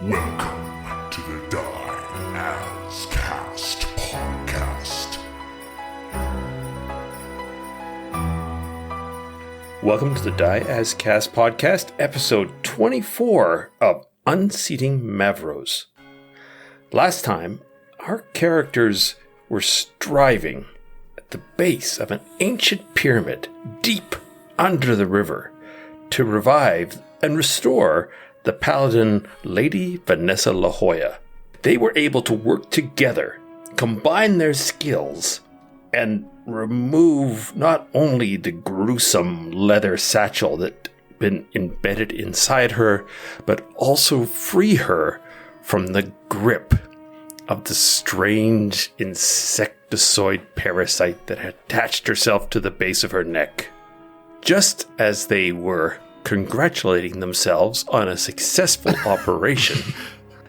Welcome to the Die As Cast podcast. Welcome to the Die As Cast podcast, episode 24 of Unseating Mavros. Last time, our characters were striving at the base of an ancient pyramid deep under the river to revive and restore the paladin Lady Vanessa La Jolla. They were able to work together, combine their skills, and remove not only the gruesome leather satchel that had been embedded inside her, but also free her from the grip of the strange insectoid parasite that had attached herself to the base of her neck. Just as they were congratulating themselves on a successful operation,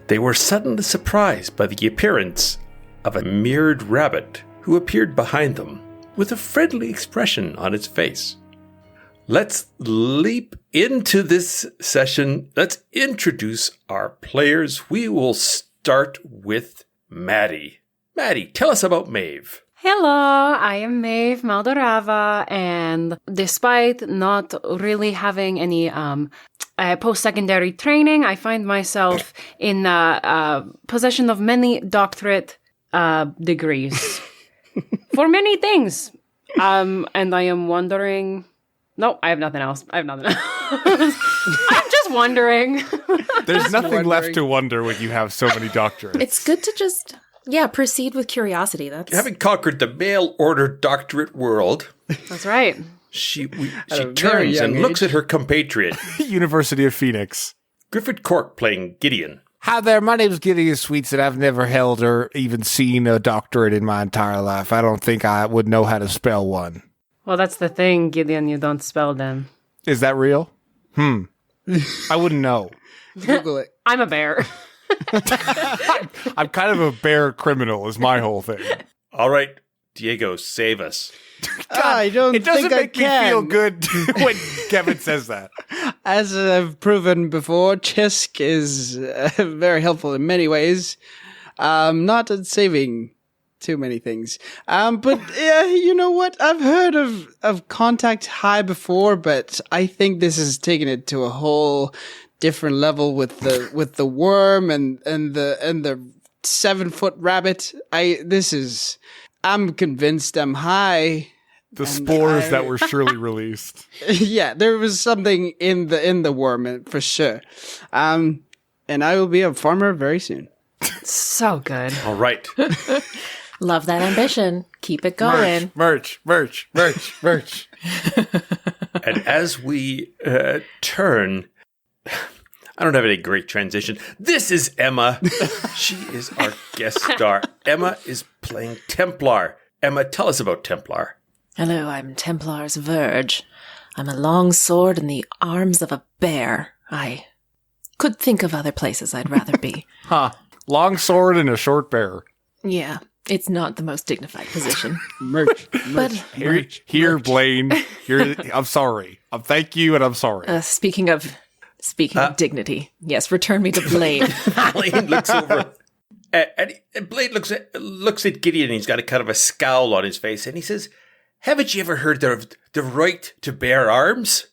they were suddenly surprised by the appearance of a mirrored rabbit who appeared behind them with a friendly expression on its face. Let's leap into this session. Let's introduce our players. We will start with Maddie. Maddie, tell us about Maeve. Hello, I am Maeve Maldorava, and despite not really having any post-secondary training, I find myself in possession of many doctorate degrees for many things. And I am wondering... No, I have nothing else. I'm just wondering. There's nothing left to wonder when you have so many doctorates. It's good to just... proceed with curiosity. Having conquered the mail-order doctorate world, That's right. she turns and looks at her compatriot, University of Phoenix. Griffin Cork, playing Gideon. Hi there, my name's Gideon Sweets, and I've never held or even seen a doctorate in my entire life. I don't think I would know how to spell one. Well, that's the thing, Gideon. You don't spell them. Is that real? I wouldn't know. Google it. I'm a bear. I'm kind of a bear criminal is my whole thing. All right, Diego, save us. I don't It doesn't think make me I feel can. good when Kevin says that. As I've proven before, Xisk is very helpful in many ways. Not at saving too many things. But yeah, you know what? I've heard of Contact High before, but I think this is taking it to a whole different level with the worm and the 7-foot rabbit. I'm convinced I'm high. The spores that were surely released. Yeah, there was something in the worm for sure. And I will be a farmer very soon. So good. All right. Love that ambition. Keep it going. Merch. And as we turn... I don't have any great transition. This is Emma. She is our guest star. Emma is playing Templar. Emma, tell us about Templar. Hello, I'm Templar's Verge. I'm a long sword in the arms of a bear. I could think of other places I'd rather be. Long sword and a short bear. Yeah, it's not the most dignified position. Merch. But Here, Blaine. Here, I'm sorry. Thank you, and I'm sorry. speaking of dignity, yes, return me to Blaine. Blaine looks over. And Blaine looks at Gideon, and he's got a kind of a scowl on his face, and he says, "Haven't you ever heard of the right to bear arms?"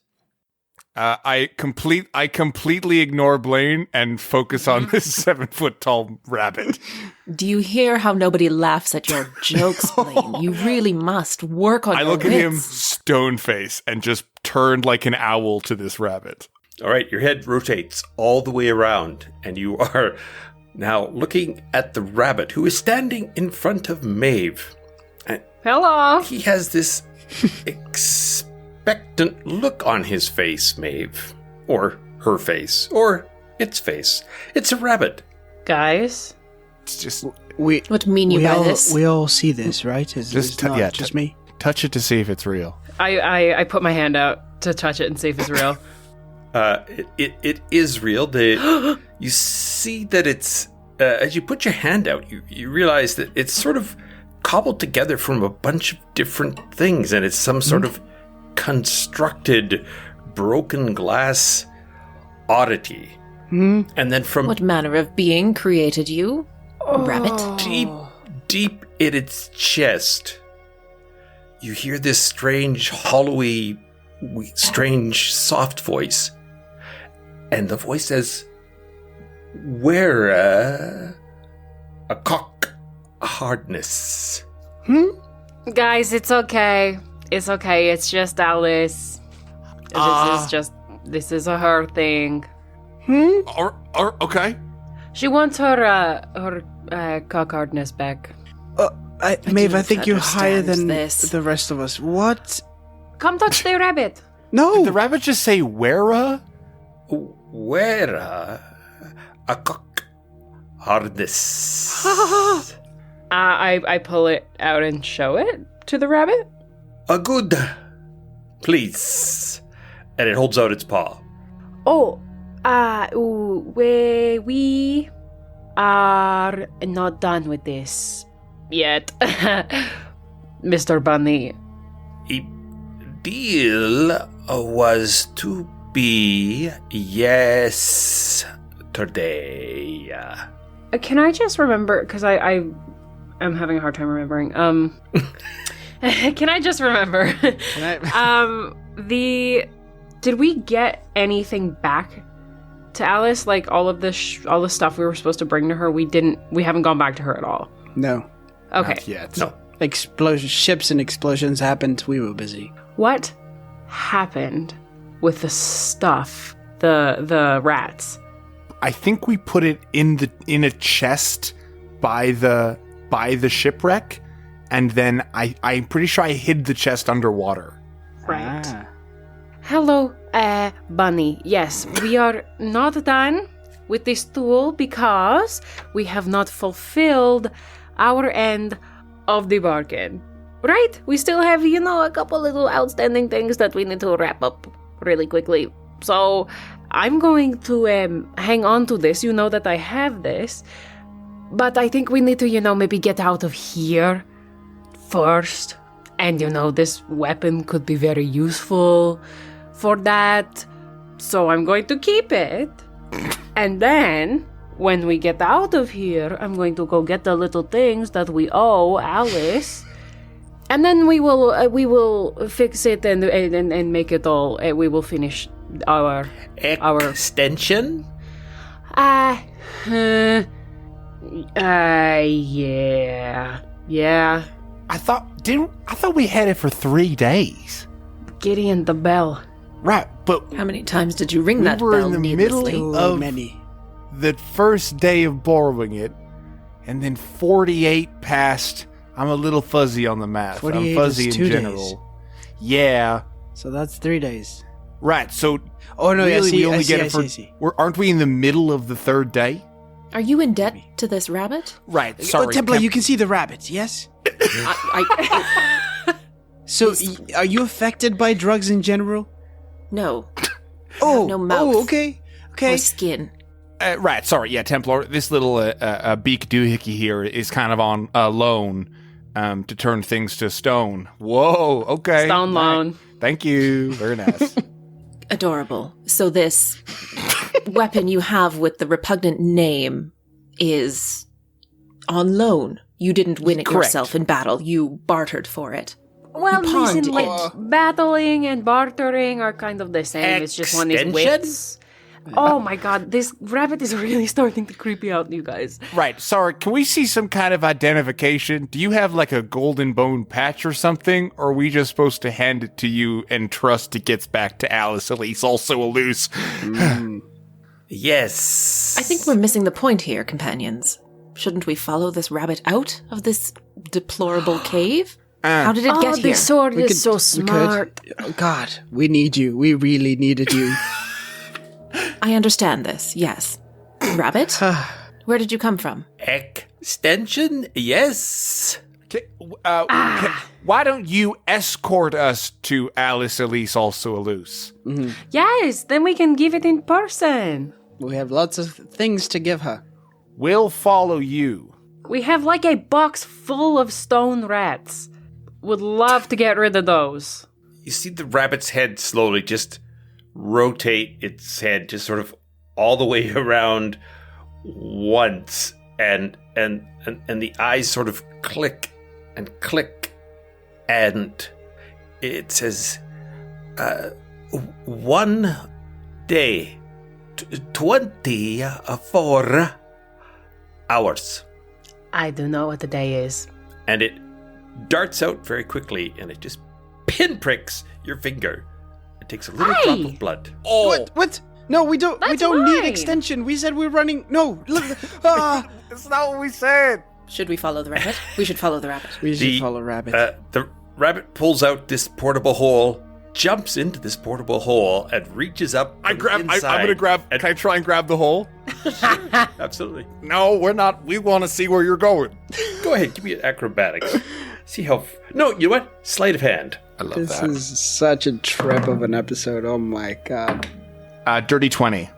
I completely ignore Blaine and focus on this 7-foot-tall rabbit. Do you hear how nobody laughs at your jokes, Blaine? You really must work on I your look at him wits. stone face and just turned like an owl to this rabbit. All right, your head rotates all the way around, and you are now looking at the rabbit who is standing in front of Maeve. And Hello. he has this expectant look on his face, Maeve. Or her face. Or its face. It's a rabbit. Guys. It's just What mean you by this? We all see this, right? It's not just me. touch it to see if it's real. I put my hand out to touch it and see if it's real. It is real. You see that it's as you put your hand out, you realize that it's sort of cobbled together from a bunch of different things, and it's some sort of constructed broken glass oddity. And then from What manner of being created you? Rabbit? deep in its chest, you hear this strange, hollowy, strange, soft voice. And the voice says, "Where a cock hardness." Guys, it's okay. It's okay. It's just Alice. This is a her thing. Okay. She wants her cock hardness back. Maeve, I don't think you're higher than understand this. the rest of us. What? Come touch the rabbit. No. Did the rabbit just say where? Where a cock hardness. I pull it out and show it to the rabbit. A good, please. And it holds out its paw. We are not done with this yet, Mr. Bunny. A deal was to be yesterday. Can I just remember? Because I'm having a hard time remembering. Can I just remember? Did we get anything back to Alice? Like all the stuff we were supposed to bring to her, we haven't gone back to her at all. No. Okay. Not yet. No. Ships and explosions happened. We were busy. What happened with the stuff? The rats? I think we put it in a chest by the shipwreck, and then I'm pretty sure I hid the chest underwater. Right. Hello, Bunny. Yes, we are not done with this tool because we have not fulfilled our end of the bargain. Right? We still have, a couple little outstanding things that we need to wrap up really quickly. So I'm going to hang on to this. You know that I have this. But I think we need to, maybe get out of here first. And, this weapon could be very useful for that. So I'm going to keep it. And then, when we get out of here, I'm going to go get the little things that we owe Alice. And then we will fix it and make it all. We will finish our extension. Yeah. I thought we had it for 3 days. Gideon the bell. Right, but How many times did you ring that were bell in the needlessly? middle Too of many. the first day of borrowing it, and then 48 passed. I'm a little fuzzy on the math. 48 I'm fuzzy is in 2 general. days. Yeah. So that's 3 days. Right, so Oh no! really, we I only see, get I it see, for. I see. Aren't we in the middle of the third day? Are you in debt to this rabbit? Right. Sorry. Oh, Templar, you can see the rabbits, yes? So, are you affected by drugs in general? No. Oh, no mouth. Oh, okay. Or skin. Right. Sorry. Yeah, Templar. This little beak doohickey here is kind of on loan to turn things to stone. Whoa. Okay. Stone loan. Thank you. Very nice. Adorable. So this weapon you have with the repugnant name is on loan. You didn't win it Correct. yourself in battle. You bartered for it. Well, You pawned listen, like it. battling and bartering are kind of the same. It's just one is Extension? whips. Oh my god, this rabbit is really starting to creep me out, you guys. Right. Sorry. Can we see some kind of identification? Do you have like a golden bone patch or something? Or are we just supposed to hand it to you and trust it gets back to Alice Elise, also a loose? Yes. I think we're missing the point here, companions. Shouldn't we follow this rabbit out of this deplorable cave? How did it get here? This sword We is could- so we smart. could. Oh, God, we need you. We really needed you. I understand this, yes. Rabbit? Where did you come from? Extension? Yes. Why don't you escort us to Alice Elise, also a loose? Yes, then we can give it in person. We have lots of things to give her. We'll follow you. We have like a box full of stone rats. Would love to get rid of those. You see the rabbit's head slowly just rotate its head just sort of all the way around once, and the eyes sort of click, and it says, 1 day, 24 hours. I do know what the day is. And it darts out very quickly, and it just pinpricks your finger. It takes a little drop of blood. Oh, What? No, we don't. We That's don't need fine. extension. We said we're running. No, look. it's not what we said. Should we follow the rabbit? We should follow the rabbit. We should follow rabbit. The rabbit pulls out this portable hole, jumps into this portable hole, and reaches up. I'm inside. gonna grab. And- Can I try and grab the hole? Absolutely. No, we're not. We want to see where you're going. Go ahead, give me an acrobatics. See how. No, you know what? Sleight of hand. I love This is such a trip of an episode. Oh my god. Dirty 20.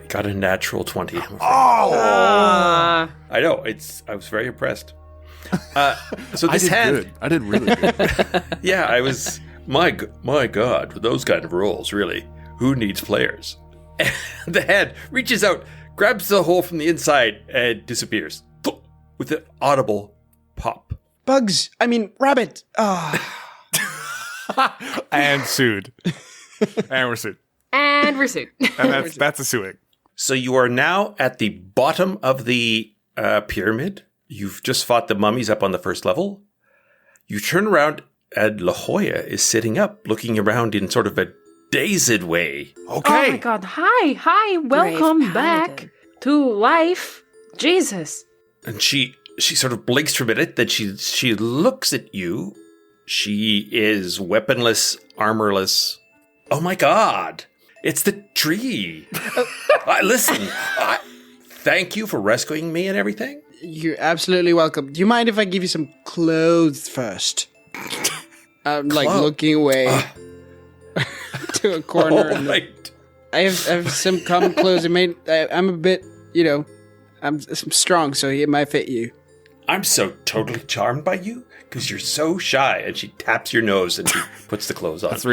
Got a natural 20. I'm afraid. Ah. I know. I was very impressed. So this hand. Good. I did really good. Yeah, I was. My God, with those kind of rolls, really. Who needs players? And the hand reaches out, grabs the hole from the inside, and disappears with an audible pop. Bugs. I mean, rabbit. And sued. And we're sued. And we're sued. And that's a suing. So you are now at the bottom of the pyramid. You've just fought the mummies up on the first level. You turn around, and La Jolla is sitting up, looking around in sort of a dazed way. Okay. Oh my god. Hi. Welcome Brave back paladin. to life. Jesus. And she sort of blinks for a minute, then she looks at you. She is weaponless, armorless. Oh my god! It's the tree! Listen, thank you for rescuing me and everything. You're absolutely welcome. Do you mind if I give you some clothes first? I'm like looking away to a corner. Oh, right. I have some common clothes. I'm a bit, I'm strong, so it might fit you. I'm so totally charmed by you because you're so shy. And she taps your nose and she puts the clothes on. That's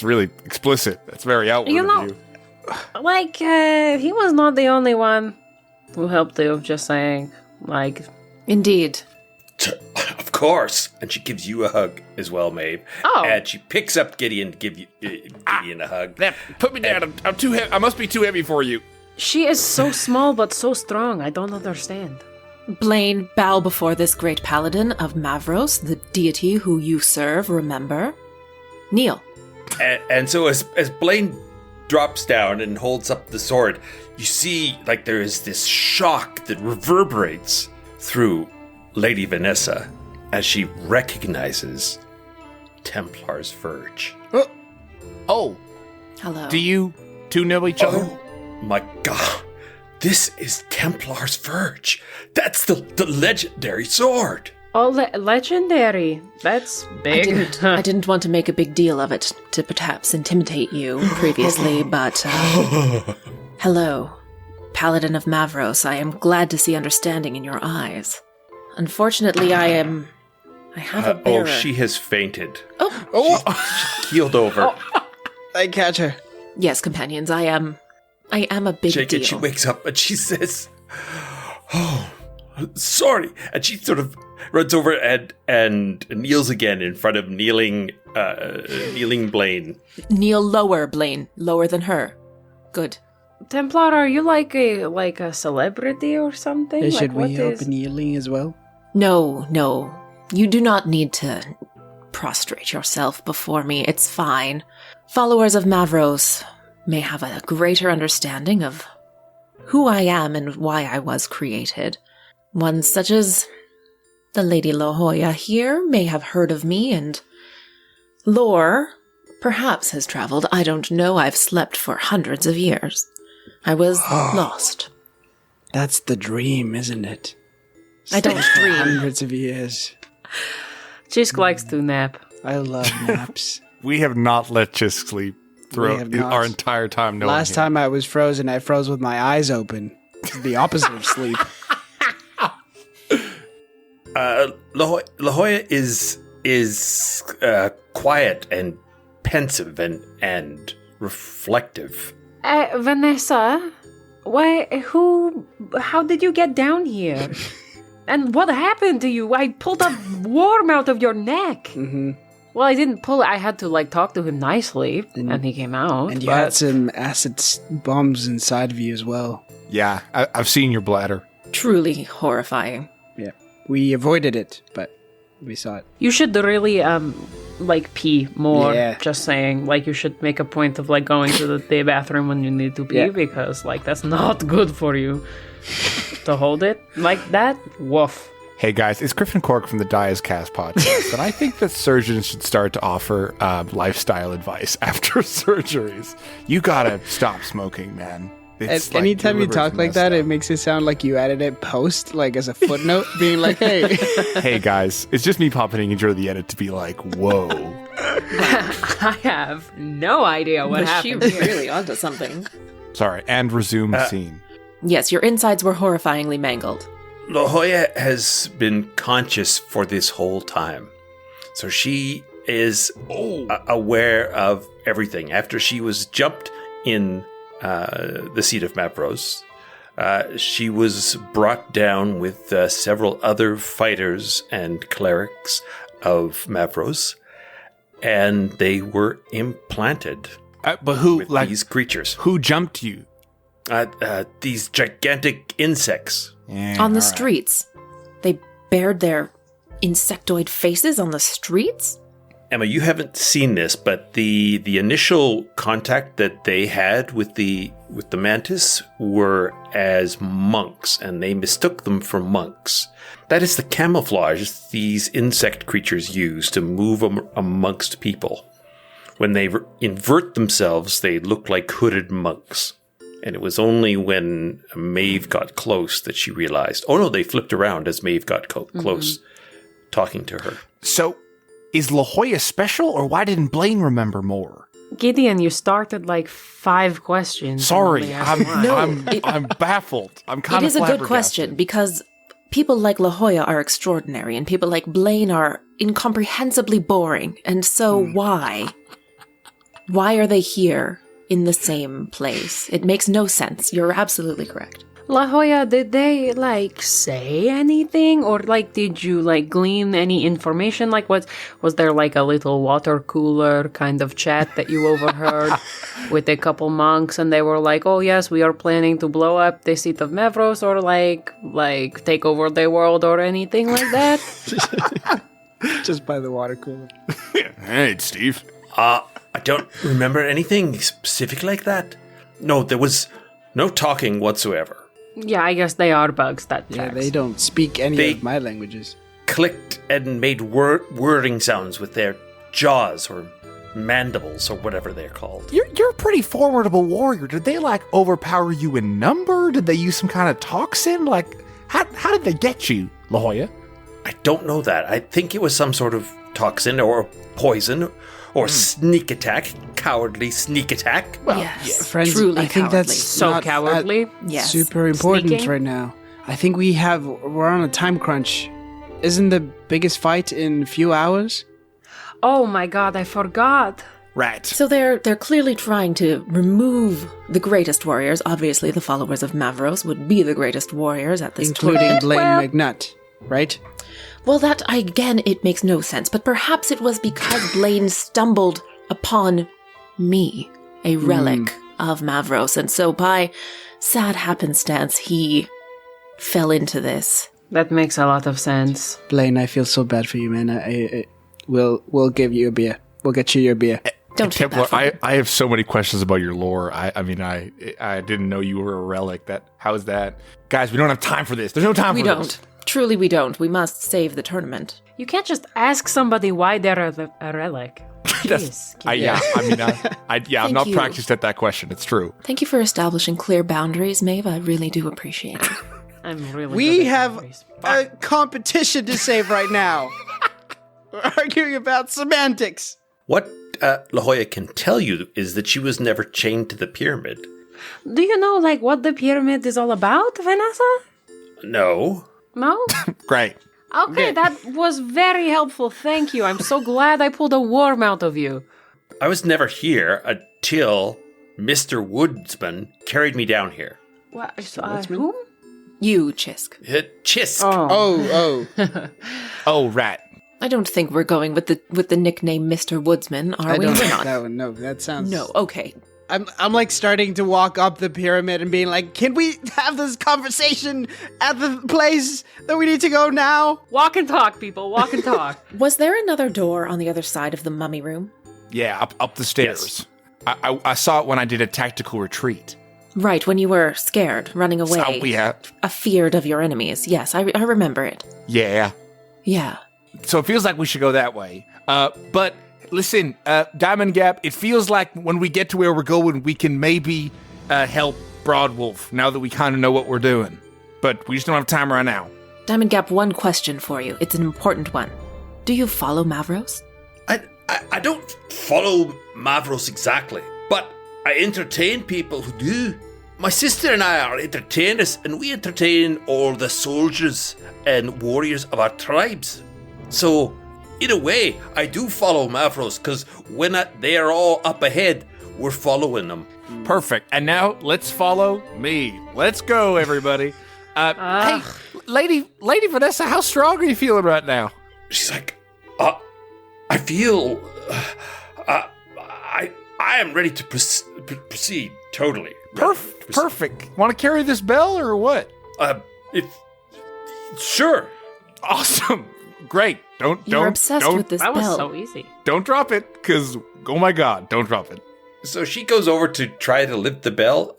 really explicit. That's very outward You know- of you. Like, he was not the only one who helped you, just saying. Like, Indeed. Of course. And she gives you a hug as well, Maeve. Oh. And she picks up Gideon to give you Gideon a hug. That, put me down. I'm too heavy. I must be too heavy for you. she is so small but so strong. I don't understand. Blaine, bow before this great paladin of Mavros, the deity who you serve, remember? Kneel. And so as Blaine drops down and holds up the sword, you see like there is this shock that reverberates through Lady Vanessa as she recognizes Templar's Verge. Oh, Hello. do you two know each other? Oh my god. This is Templar's Verge. That's the legendary sword. Oh, legendary. That's big. I didn't want to make a big deal of it to perhaps intimidate you previously, but hello, Paladin of Mavros. I am glad to see understanding in your eyes. Unfortunately, I have a bearer. She has fainted. Oh, Keeled over. I catch her. Yes, companions, I am a big Shake deal. it. She wakes up and she says, "Oh, sorry." And she sort of runs over and kneels again in front of kneeling Blaine. Kneel lower, Blaine. Lower than her. Good. Templar, are you like a celebrity or something? Should like, we what help is- in kneeling as well? No. You do not need to prostrate yourself before me. It's fine. Followers of Mavros may have a greater understanding of who I am and why I was created. One such as the Lady La Jolla here may have heard of me, and lore perhaps has traveled. I don't know. I've slept for hundreds of years. I was lost. That's the dream, isn't it? I don't dream. Hundreds of years. Xisk likes to nap. I love naps. We have not let Xisk sleep throughout have not. our entire time knowing Last him. time I was frozen, I froze with my eyes open. It's the opposite of sleep. La Jolla is quiet and pensive and reflective. Vanessa, how did you get down here? And what happened to you? I pulled a worm out of your neck. Mm-hmm. Well, I didn't pull it. I had to, talk to him nicely, and he came out. And you had some acid bombs inside of you as well. Yeah, I've seen your bladder. Truly horrifying. Yeah. We avoided it, but we saw it. You should really, pee more. Yeah. Just saying. You should make a point of, going to the bathroom when you need to pee, because, that's not good for you to hold it like that. Woof. Hey guys, it's Griffin Cork from the Cast podcast, and I think that surgeons should start to offer lifestyle advice after surgeries. You gotta stop smoking, man. It's Anytime you talk like that, it makes it sound like you added it post, as a footnote, being like, hey. Hey guys, it's just me popping into the edit to be like, whoa. I have no idea what happened. She really onto something. Sorry, and resume scene. Yes, your insides were horrifyingly mangled. La Jolla has been conscious for this whole time. So she is aware of everything. After she was jumped in the seat of Mavros, she was brought down with several other fighters and clerics of Mavros, and they were implanted But who, with these creatures. Who jumped you? These gigantic insects. Yeah, On the all right. streets. They bared their insectoid faces on the streets? Emma, you haven't seen this, but the initial contact that they had with the mantis were as monks, and they mistook them for monks. That is the camouflage these insect creatures use to move amongst people. When they invert themselves, they look like hooded monks. And it was only when Maeve got close that she realized. Oh no, they flipped around as Maeve got close, talking to her. So, is La Jolla special, or why didn't Blaine remember more? Gideon, you started 5 questions. Sorry, I'm it- I'm baffled. I'm kind It of is a good question, because people like La Jolla are extraordinary, and people like Blaine are incomprehensibly boring. And so why? Why are they here in the same place? It makes no sense. You're absolutely correct. La Jolla, did they, say anything? Or, did you, glean any information? Was there, a little water cooler kind of chat that you overheard with a couple monks? And they were like, oh, yes, we are planning to blow up the seat of Mavros, or, take over the world or anything like that? Just by the water cooler. Hey, Steve. I don't remember anything specific like that. No, there was no talking whatsoever. Yeah, I guess they are bugs, that Yeah, tracks. they don't speak any They- of my languages. Clicked and made whirring sounds with their jaws or mandibles or whatever they're called. You're a pretty formidable warrior. Did they overpower you in number? Did they use some kind of toxin? How did they get you, La Jolla? I don't know that. I think it was some sort of toxin or poison or sneak attack, cowardly sneak attack. Well, yes, Friends, truly I think cowardly. that's So not cowardly. Yes. super important Sneaking? right now. I think we're on a time crunch. Isn't the biggest fight in a few hours? Oh my god, I forgot. Right. So they're clearly trying to remove the greatest warriors. Obviously, the followers of Mavros would be the greatest warriors at this Including point. Blaine Well- McNutt, right? Well, that, again, it makes no sense. But perhaps it was because Blaine stumbled upon me, a relic of Mavros. And so by sad happenstance, he fell into this. That makes a lot of sense. Blaine, I feel so bad for you, man. We'll give you a beer. We'll get you your beer. Don't feel Templar, bad for me. I have so many questions about your lore. I didn't know you were a relic. How is that? Guys, we don't have time for this. There's no time We for don't. this. Truly, we don't. We must save the tournament. You can't just ask somebody why they're a relic. Jeez. I'm not you. practiced at that question. It's true. Thank you for establishing clear boundaries, Maeve. I really do appreciate it. I'm really We good at have boundaries. a competition to save right now. We're arguing about semantics. What La Jolla can tell you is that she was never chained to the pyramid. Do you know, what the pyramid is all about, Vanessa? No. No? Great. Okay, that was very helpful. Thank you. I'm so glad I pulled a worm out of you. I was never here until Mr. Woodsman carried me down here. What? Whom? You, Xisk. Xisk. Oh. Oh, rat. I don't think we're going with the nickname Mr. Woodsman, are we? don't We're think not. that one. No, that sounds... No, okay. I'm like starting to walk up the pyramid and being like, can we have this conversation at the place that we need to go now? Walk and talk, people. Walk and talk. Was there another door on the other side of the mummy room? Yeah, up the stairs. Yes. I saw it when I did a tactical retreat. Right, when you were scared, running away. So, yeah. Afeared of your enemies. Yes, I remember it. Yeah. Yeah. So it feels like we should go that way. But listen, Diamond Gap, it feels like when we get to where we're going, we can maybe help Broadwolf now that we kind of know what we're doing. But we just don't have time right now. Diamond Gap, one question for you. It's an important one. Do you follow Mavros? I don't follow Mavros exactly, but I entertain people who do. My sister and I are entertainers, and we entertain all the soldiers and warriors of our tribes. So, in a way, I do follow Mavros, because when they are all up ahead, we're following them. Perfect. And now let's follow me. Let's go, everybody. Hey, Lady Vanessa, how strong are you feeling right now? She's like, I feel... I am ready to proceed, totally. Perfect. Want to carry this bell or what? Sure. Awesome. Great. You're obsessed with this That bell. was so easy. Don't drop it, because, oh my god, don't drop it. So she goes over to try to lift the bell.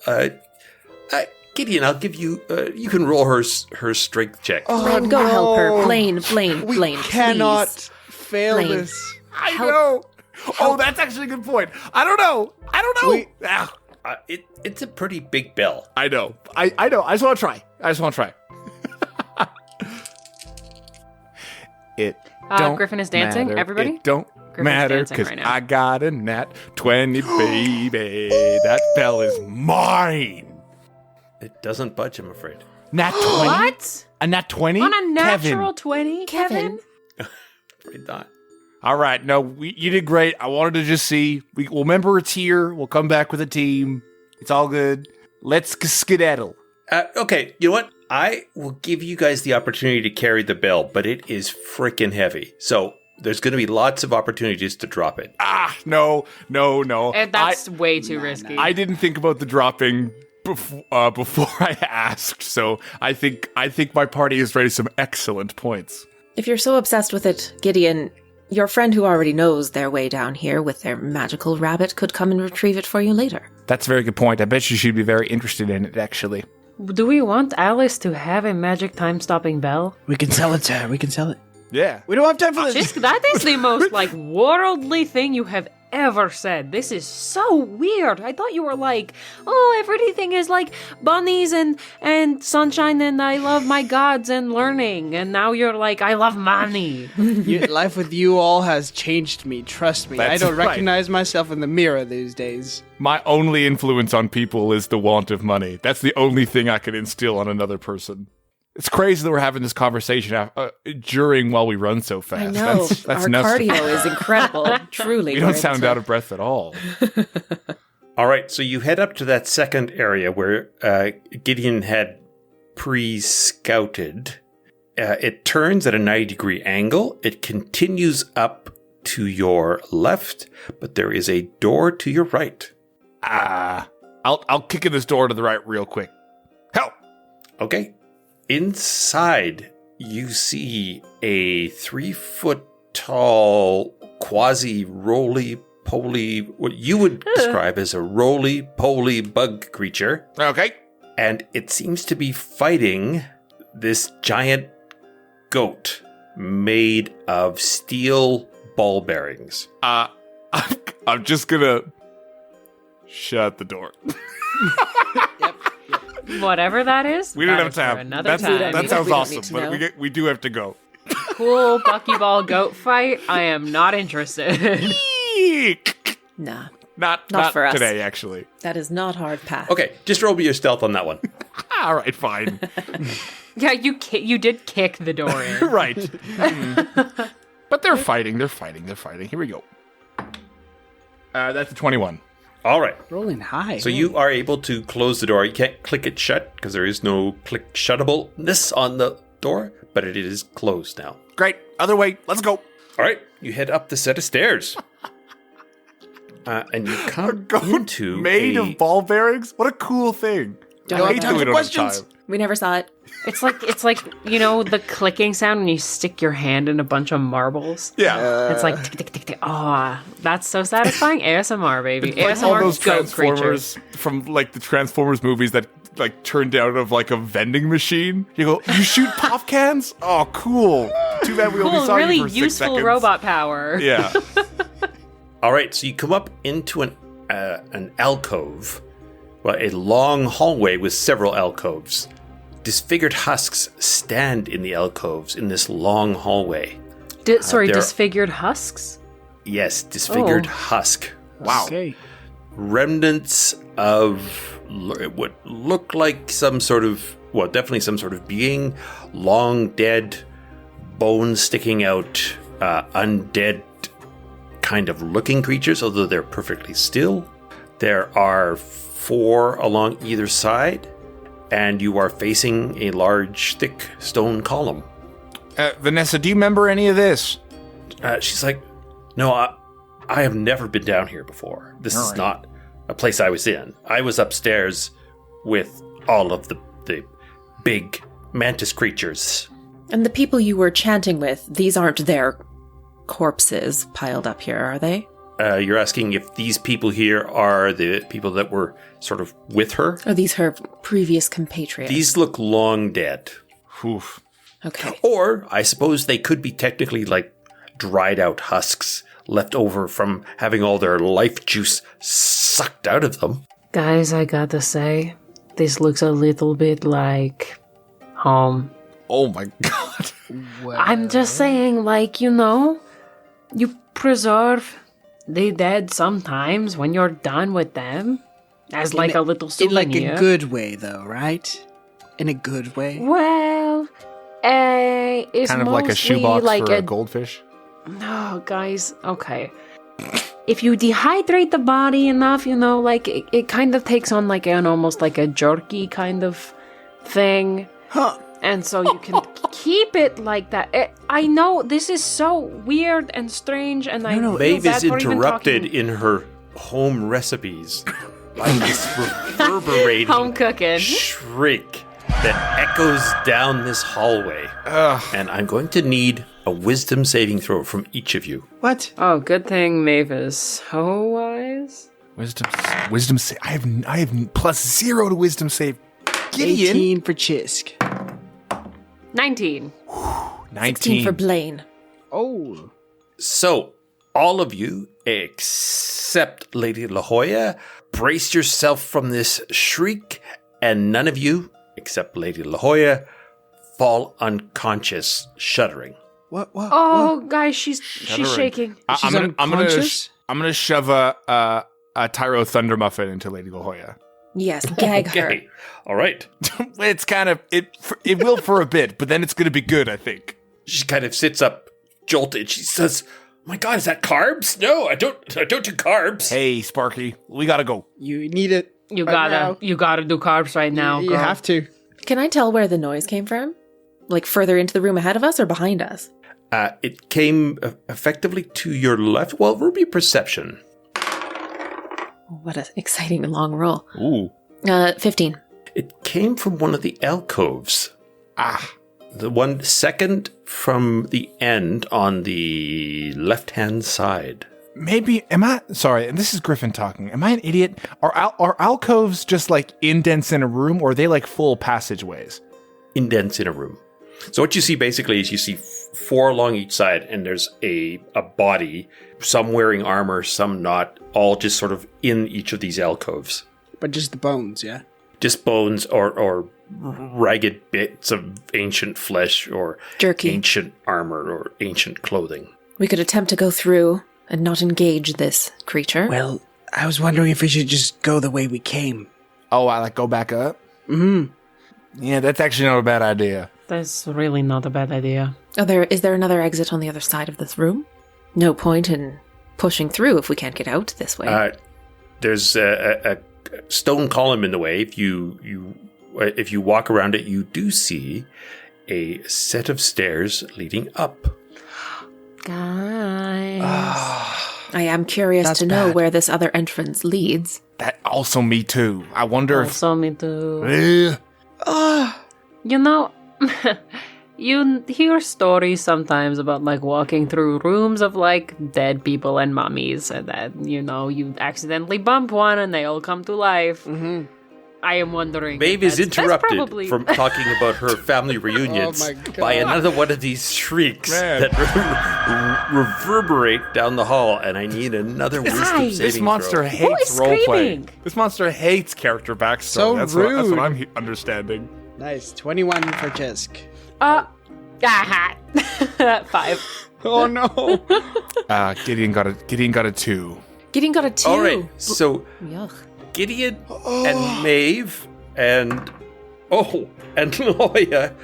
Gideon, I'll give you... you can roll her strength check. Blaine, go help her. Blaine, We cannot please. fail Blaine. this. I know. Oh, that's actually a good point. I don't know. It's a pretty big bell. I know. I know. I just want to try. It don't Griffin is dancing. matter. Everybody? It don't Griffin's matter dancing because right now. I got a nat 20, baby. That bell is mine. It doesn't budge, I'm afraid. Nat 20? What? A nat 20? On a natural Kevin. 20, Kevin? Afraid not. All right. No, you did great. I wanted to just see. We'll remember it's here. We'll come back with a team. It's all good. Let's skedaddle. Okay, you know what? I will give you guys the opportunity to carry the bell, but it is freaking heavy. So there's going to be lots of opportunities to drop it. No. And that's way too risky. I didn't think about the dropping before I asked, so I think my party has raised some excellent points. If you're so obsessed with it, Gideon, your friend who already knows their way down here with their magical rabbit could come and retrieve it for you later. That's a very good point. I bet you she'd be very interested in it, actually. Do we want Alice to have a magic time-stopping bell? We can sell it to her. We can sell it. Yeah. We don't have time for this. Xisk, that is the most, worldly thing you have ever said. This is so weird. I thought you were like, oh, everything is like bunnies and sunshine and I love my gods and learning. And now you're like, I love money. Life with you all has changed me. Trust me. I That's don't right. recognize myself in the mirror these days. My only influence on people is the want of money. That's the only thing I can instill on another person. It's crazy that we're having this conversation during while we run so fast. I know. That's Our nuts. cardio is incredible. Truly. We don't sound out of breath at all. All right, so you head up to that second area where Gideon had pre-scouted. It turns at a 90-degree angle. It continues up to your left, but there is a door to your right. I'll kick in this door to the right real quick. Help! Okay. Inside, you see a 3-foot-tall, quasi-roly-poly, what you would describe as a roly-poly bug creature. Okay. And it seems to be fighting this giant goat made of steel ball bearings. I'm just gonna shut the door. Whatever that is. We don't that have is for time. Another time. That sounds We don't awesome, need to but know. we do have to go. Cool buckyball goat fight. I am not interested. Not Not for us. today, actually. That is not hard path. Okay, just roll me your stealth on that one. All right, fine. Yeah, you did kick the door in. Right. But they're fighting. Here we go. That's a 21. All right. Rolling high. So you are able to close the door. You can't click it shut because there is no click shuttableness on the door, but it is closed now. Great. Other way. Let's go. All right. You head up the set of stairs. And you come into made of ball bearings. What a cool thing. Don't I hate that we don't have questions. time. We never saw it. It's like the clicking sound when you stick your hand in a bunch of marbles. Yeah. It's like tick tick tick tick. Oh, that's so satisfying. ASMR, baby. Like ASMR all those goat Transformers creatures. from like the Transformers movies that like turned out of like a vending machine. You go, you shoot pop cans? Oh, cool. Too bad we only Cool, saw really you for 6 useful seconds. robot power. Yeah. All right, so you come up into an alcove, well, a long hallway with several alcoves. Disfigured husks stand in the alcoves in this long hallway. Disfigured husks? Yes, disfigured Oh. husk. Wow. Okay. Remnants of what look like definitely some sort of being, long dead, bones sticking out, undead kind of looking creatures, although they're perfectly still. There are 4 along either side, and you are facing a large, thick stone column. Vanessa, do you remember any of this? She's like, no, I have never been down here before. This is right. not a place I was in. I was upstairs with all of the big mantis creatures. And the people you were chanting with, these aren't their corpses piled up here, are they? You're asking if these people here are the people that were sort of with her? Are these her previous compatriots? These look long dead. Oof. Okay. Or I suppose they could be technically like dried out husks left over from having all their life juice sucked out of them. Guys, I gotta say, this looks a little bit like home. Oh my god. I'm just saying, you preserve the dead sometimes when you're done with them. As like a little In souvenir. like a good way, though, right? In a good way. Well, it's Kind of like a mostly shoebox like for a goldfish. No, guys, okay. If you dehydrate the body enough, it kind of takes on like an almost like a jerky kind of thing. Huh. And so you can keep it like that. I know this is so weird and strange, and I feel Maeve bad is for even interrupted talking. in her home recipes by this reverberating Home cooking. shriek that echoes down this hallway. And I'm going to need a wisdom saving throw from each of you. What? Oh, good thing Maeve is so wise. Wisdom save. I have +0 to wisdom save. Gideon. 18 for Xisk. 19. 16 for Blaine. Oh. So, all of you, except Lady La Jolla, brace yourself from this shriek, and none of you, except Lady La Jolla, fall unconscious, shuddering. What? Oh, guys, she's shaking. She's unconscious? I'm gonna shove a Tyro Thunder Muffin into Lady La Jolla. Yes, gag her. Okay, all right. It's kind of it will for a bit, but then it's gonna be good, I think. She kind of sits up, jolted. She says, "Oh my God, is that carbs? No, I don't do carbs." Hey, Sparky, we gotta go. You need it. You right now. gotta do carbs right now. You girl. have to. Can I tell where the noise came from? Like further into the room ahead of us or behind us? It came effectively to your left. Well, Ruby perception. What an exciting long roll. Ooh. 15. It came from one of the alcoves. The one second from the end on the left-hand side. Maybe sorry, and this is Griffin talking. Am I an idiot? Are alcoves just like indents in a room, or are they like full passageways? Indents in a room. So what you see basically is you see 4 along each side, and there's a body, some wearing armor, some not, all just sort of in each of these alcoves. But just the bones, yeah? Just bones or ragged bits of ancient flesh or Jerky. ancient armor or ancient clothing. We could attempt to go through and not engage this creature. Well, I was wondering if we should just go the way we came. Oh, I like go back up? Mm-hmm. Yeah, that's actually not a bad idea. That's really not a bad idea. Is there another exit on the other side of this room? No point in pushing through if we can't get out this way. there's a stone column in the way. If you walk around it, you do see a set of stairs leading up. Guys. I am curious That's to know bad. where this other entrance leads. That also me too. I wonder Also me too. if... You know, you hear stories sometimes about like walking through rooms of like dead people and mummies, and then you accidentally bump one and they all come to life. Mm-hmm. I am wondering. Maeve is that's interrupted probably- from talking about her family reunions Oh my God. by another one of these shrieks Man. that reverberate down the hall, and I need another wisdom Guys. saving This monster throw. Who hates is roleplay. screaming? This monster hates character backstory. So that's rude. what I'm understanding. Nice. 21 for Xisk. 5. Oh no. Gideon got a 2. Gideon got a 2. All right, so Yuck. Gideon and Maeve and Loya,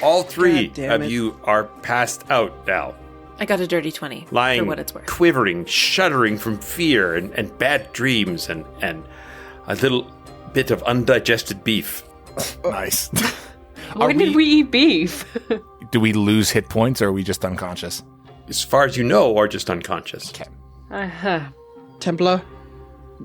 all three God damn of it. you are passed out now, I got a dirty 20 lying, for what it's worth. quivering, shuddering from fear and bad dreams and a little bit of undigested beef. Nice. When did we eat beef? Do we lose hit points or are we just unconscious? As far as you know, are just unconscious. Templar,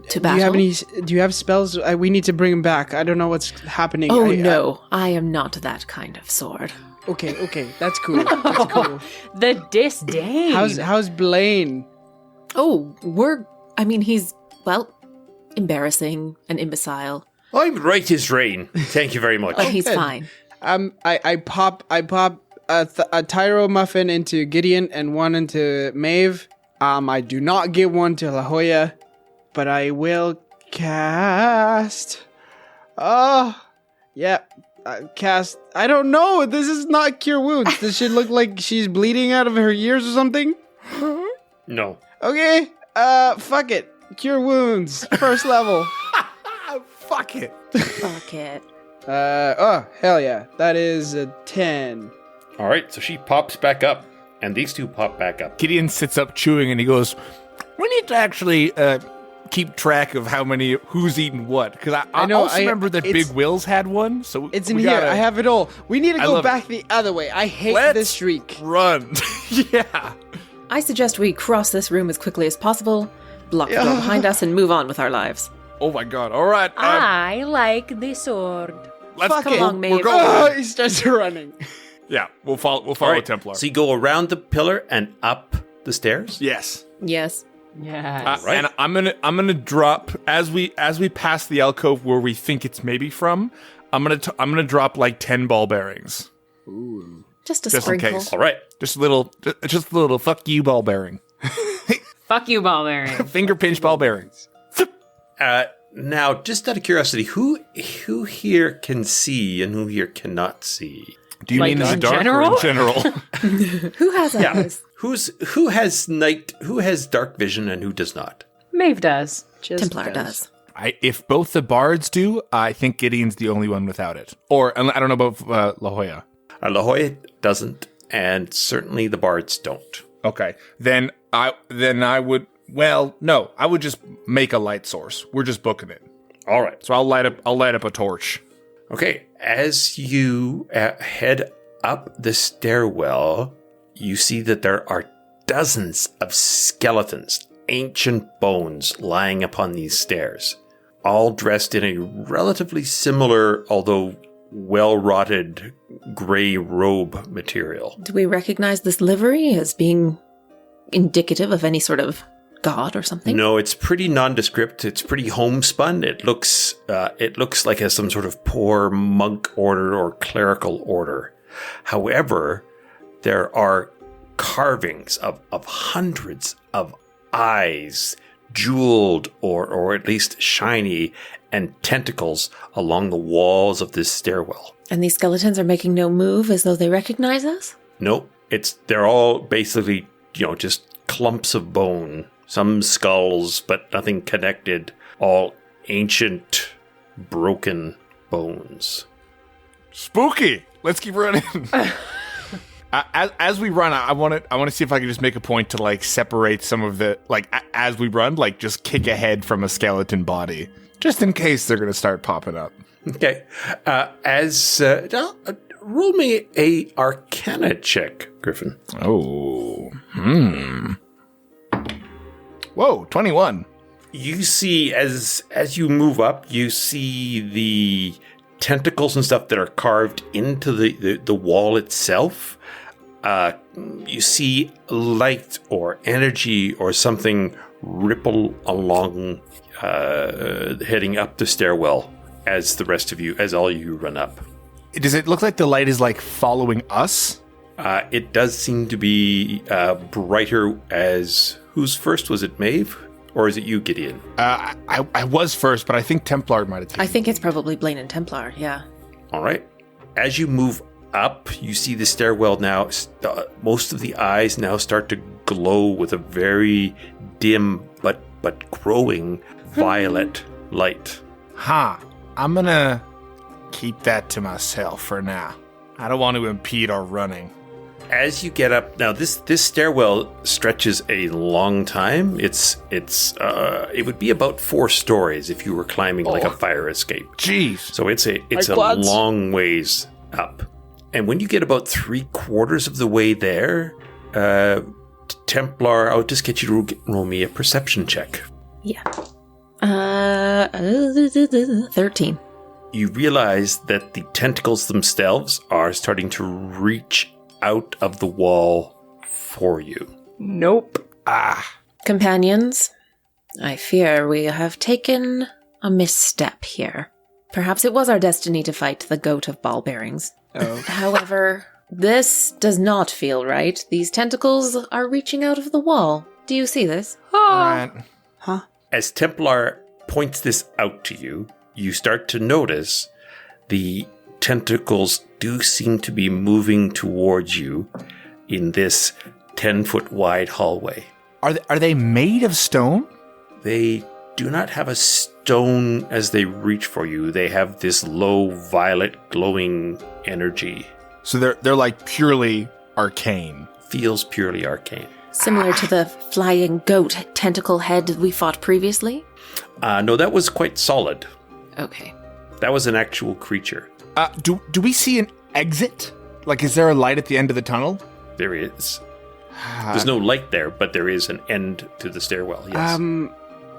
To do battle? you have any? Do you have spells? We need to bring him back. I don't know what's happening. Oh I- no, I am not that kind of sword. Okay, that's cool. That's cool. The disdain. How's Blaine? Oh, he's, well, embarrassing and imbecile, I'm right as rain. Thank you very much. but he's good. fine. I pop a Tyro muffin into Gideon and one into Maeve. I do not give one to La Jolla, but I will cast. Cast. I don't know. This is not cure wounds. This should look like she's bleeding out of her ears or something. No. Okay. Fuck it. Cure wounds. First level. Fuck it. Fuck it. Hell yeah. That is a 10. All right, so she pops back up, and these two pop back up. Gideon sits up chewing and he goes, we need to actually keep track of who's eaten what. Because I know, also remember that it's- Big Will's had one. So It's in we here. gotta I have it all. We need to I go love back the other way. I hate Let's this streak. run. Yeah. I suggest we cross this room as quickly as possible, block the door behind us, and move on with our lives. Oh my god. All right. I like the sword. Let's fuck Come it. along, Maeve. We're going. He starts running. Yeah, we'll follow All right, Templar. so you go around the pillar and up the stairs? Yes. Yes. Yes. Right. And I'm gonna drop as we pass the alcove where we think it's maybe from. I'm gonna drop like 10 ball bearings. Just a Just in sprinkle. case. All right. Just a little fuck you ball bearing. Fuck you, Ballberry. Finger pinch ball bearings. Now, just out of curiosity, who here can see and who here cannot see? Do you Like mean in the in dark general? or in general? Who has eyes? Who has dark vision and who does not? Maeve does. Just Templar does. If both the bards do, I think Gideon's the only one without it. Or I don't know about La Jolla. La Jolla doesn't, and certainly the bards don't. Okay, then I would. Well, no, I would just make a light source. We're just booking it. All right. So I'll light up a torch. Okay, as you head up the stairwell, you see that there are dozens of skeletons, ancient bones lying upon these stairs, all dressed in a relatively similar, although well-rotted, gray robe material. Do we recognize this livery as being indicative of any sort of god or something? No, it's pretty nondescript. It's pretty homespun. It looks like some sort of poor monk order or clerical order. However, there are carvings of hundreds of eyes, jeweled or at least shiny, and tentacles along the walls of this stairwell. And these skeletons are making no move as though they recognize us? Nope, they're all basically, just clumps of bone. Some skulls, but nothing connected. All ancient, broken bones. Spooky. Let's keep running. As we run, I want to see if I can just make a point to like separate some of the as we run, like just kick ahead from a skeleton body, just in case they're gonna start popping up. Okay. Roll me a Arcana check, Griffin. Oh. Whoa, 21. You see, as you move up, you see the tentacles and stuff that are carved into the wall itself. You see light or energy or something ripple along, heading up the stairwell as all you run up. Does it look like the light is like following us? It does seem to be brighter as... Who's first? Was it Maeve? Or is it you, Gideon? I was first, but I think Templar might have taken I think it's probably Blaine and Templar, yeah. All right. As you move up, you see the stairwell now. Most of the eyes now start to glow with a very dim but growing violet light. I'm gonna keep that to myself for now. I don't want to impede our running. As you get up now, this stairwell stretches a long time. It would be about 4 stories if you were climbing like a fire escape. Jeez. So it's a long ways up. And when you get about 3/4 of the way there, Templar, I'll just get you to roll me a perception check. Yeah. 13. You realize that the tentacles themselves are starting to reach out of the wall for you. Nope. Companions, I fear we have taken a misstep here. Perhaps it was our destiny to fight the goat of ball bearings. Oh. However, this does not feel right. These tentacles are reaching out of the wall. Do you see this? Right. Huh? As Templar points this out to you, you start to notice the tentacles do seem to be moving towards you in this 10-foot wide hallway. Are they made of stone? They do not have a stone as they reach for you. They have this low violet glowing energy. So they're like purely arcane. Feels purely arcane. Similar to the flying goat tentacle head we fought previously? No, that was quite solid. Okay. That was an actual creature. Do we see an exit? Like, is there a light at the end of the tunnel? There is. There's no light there, but there is an end to the stairwell, yes.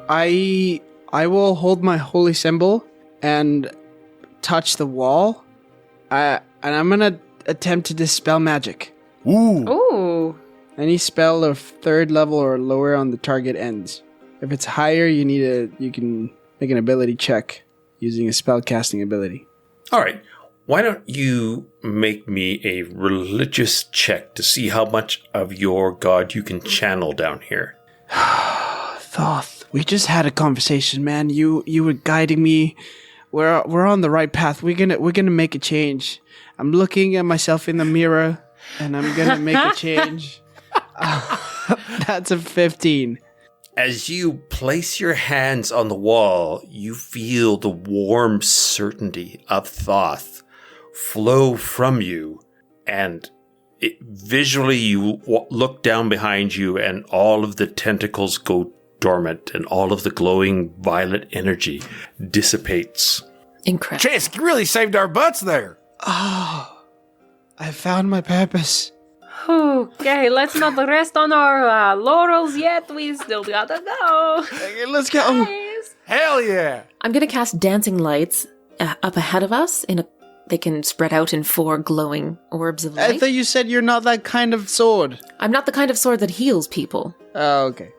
I will hold my holy symbol and touch the wall. And I'm gonna attempt to dispel magic. Ooh. Ooh. Any spell of 3rd level or lower on the target ends. If it's higher, you can make an ability check using a spell casting ability. All right. Why don't you make me a religious check to see how much of your god you can channel down here? Thoth, we just had a conversation, man. You were guiding me. We're on the right path. We're gonna make a change. I'm looking at myself in the mirror, and I'm gonna make a change. That's a 15. As you place your hands on the wall, you feel the warm certainty of Thoth flow from you, and visually you look down behind you, and all of the tentacles go dormant, and all of the glowing violet energy dissipates. Incredible. Xisk, you really saved our butts there. Oh, I found my purpose. Okay, let's not rest on our laurels yet. We still gotta go. Okay, let's go. Guys. Hell yeah. I'm going to cast dancing lights up ahead of us. They can spread out in 4 glowing orbs of light. I thought you said you're not that kind of sword. I'm not the kind of sword that heals people. Oh, okay.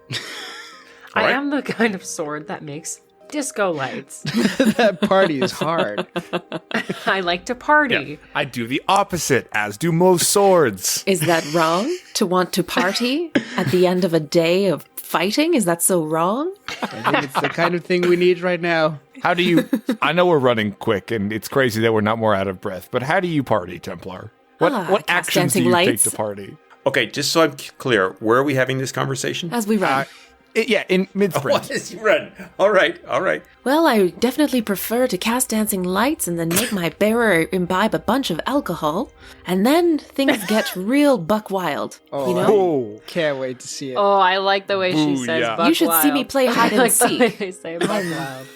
I am the kind of sword that makes disco lights. That party is hard. I like to party. I do the opposite, as do most swords. Is that wrong? To want to party at the end of a day of fighting? Is that so wrong? I think it's the kind of thing we need right now. How do you... I know we're running quick, and it's crazy that we're not more out of breath, but how do you party, Templar? What I cast actions do dancing you lights. take to party? Okay, just so I'm clear, where are we having this conversation? As we run. in mid-sprint. What is you run? All right. Well, I definitely prefer to cast dancing lights and then make my bearer imbibe a bunch of alcohol, and then things get real buck wild. You know? Oh, Can't wait to see it. Oh, I like the way she says yeah. buck You should see me wild. play hide I and like the way seek. they say buck wild.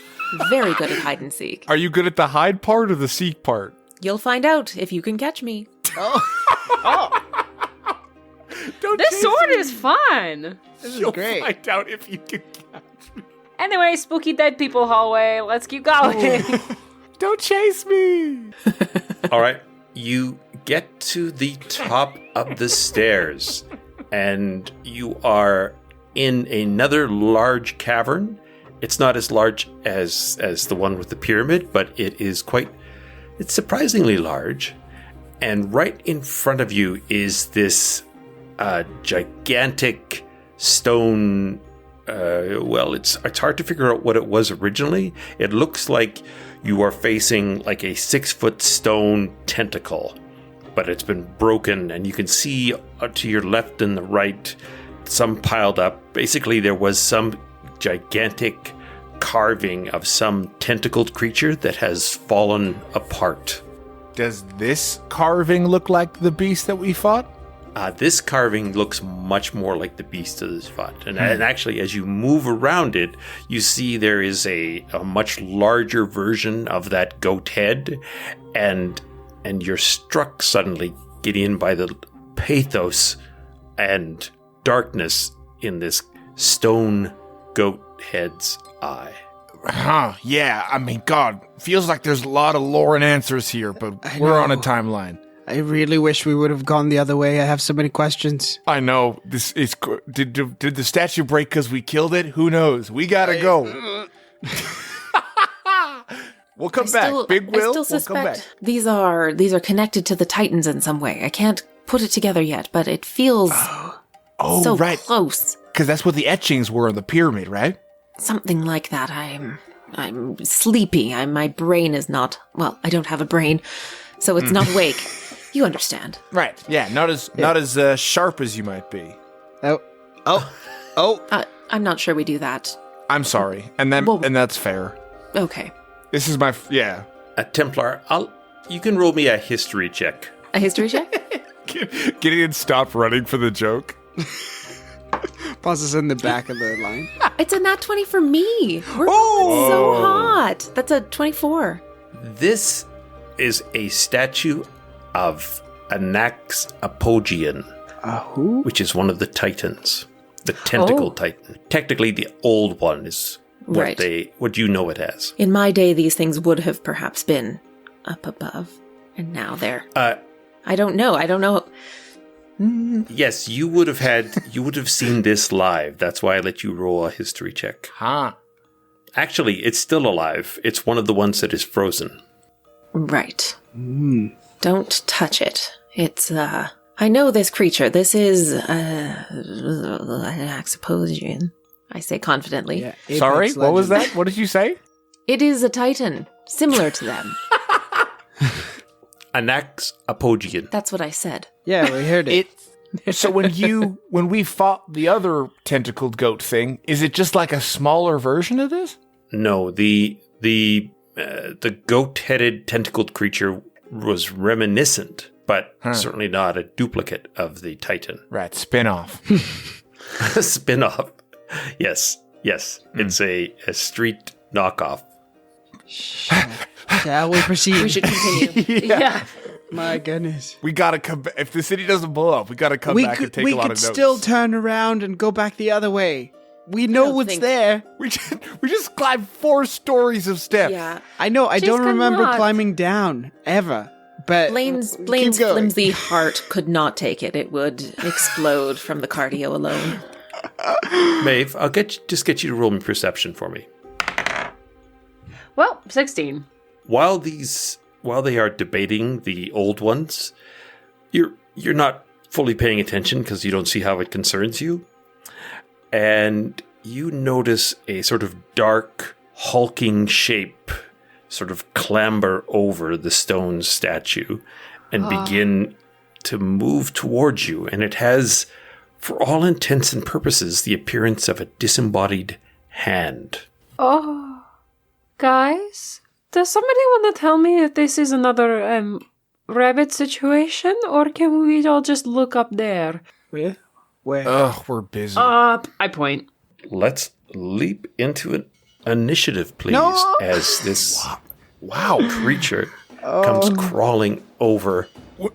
Very good at hide and seek. are you good at the hide part or the seek part? You'll find out if you can catch me. Don't This chase sword me. is fun. This is You'll great. find out if you can catch me. Anyway, spooky dead people hallway. Let's keep going. Don't chase me. All right. You get to the top of the stairs, and you are in another large cavern. It's not as large as the one with the pyramid, but it's surprisingly large. And right in front of you is this gigantic stone. It's hard to figure out what it was originally. It looks like you are facing like a 6-foot stone tentacle, but it's been broken, and you can see to your left and the right some piled up. Basically, there was some gigantic carving of some tentacled creature that has fallen apart. Does this carving look like the beast that we fought? This carving looks much more like the beast of the spot. And actually, as you move around it, you see there is a much larger version of that goat head. And you're struck suddenly, Gideon, by the pathos and darkness in this stone goat head's eye. Huh, yeah. I mean, God, feels like there's a lot of lore and answers here, but we're on a timeline. I really wish we would have gone the other way. I have so many questions. I know. This is. Did the statue break because we killed it? Who knows? We gotta go. We'll come back. Big Will, I still we'll come back. suspect these are connected to the Titans in some way. I can't put it together yet, but it feels Oh, so right. close. Because that's what the etchings were on the pyramid, right? Something like that. I'm sleepy. My brain is not. Well, I don't have a brain, so it's not awake. You understand. Right. Yeah. Not as sharp as you might be. I'm not sure we do that. I'm sorry, and that's fair. Okay. This is my yeah. Templar, you can roll me a history check. A history check? Gideon stopped running for the joke. Pauses in the back of the line. It's a nat 20 for me. We're rolling so hot. That's a 24. This is a statue of Anax Apogean, Who? which is one of the titans, the tentacle titan. Technically, the old one is what Right. what you know it as. In my day, these things would have perhaps been up above, and now they're. I don't know. Yes, you would have seen this live. That's why I let you roll a history check. Huh. Actually, it's still alive. It's one of the ones that is frozen. Right. Don't touch it. It's, I know this creature. This is, Axoposian. I say confidently. Yeah, Apex Sorry, what was Legends. that? What did you say? It is a titan, similar to them. Anax Apogean. That's what I said. Yeah, we heard it. So when we fought the other tentacled goat thing, is it just like a smaller version of this? No, the goat-headed tentacled creature was reminiscent, but certainly not a duplicate of the Titan. Right, spin-off. A spin-off. Yes. It's a street knockoff. Shall we proceed? We should continue. Yeah. My goodness. We gotta come back. If the city doesn't blow up, we gotta come back and take a lot of notes. We could still turn around and go back the other way. We know don't what's think- there. We just climbed 4 stories of steps. Yeah. I know. I don't Xisk remember cannot. climbing down ever. But Blane's keep going. flimsy heart could not take it. It would explode from the cardio alone. Maeve, I'll just get you to roll me perception for me. Well, 16. While they are debating the old ones, you're not fully paying attention because you don't see how it concerns you. And you notice a sort of dark, hulking shape sort of clamber over the stone statue and begin to move towards you. And it has for all intents and purposes, the appearance of a disembodied hand. Oh, guys, does somebody want to tell me if this is another rabbit situation, or can we all just look up there? Where? Where? Ugh, we're busy. Up, I point. Let's leap into an initiative, please, No! as this Wow. creature comes crawling over.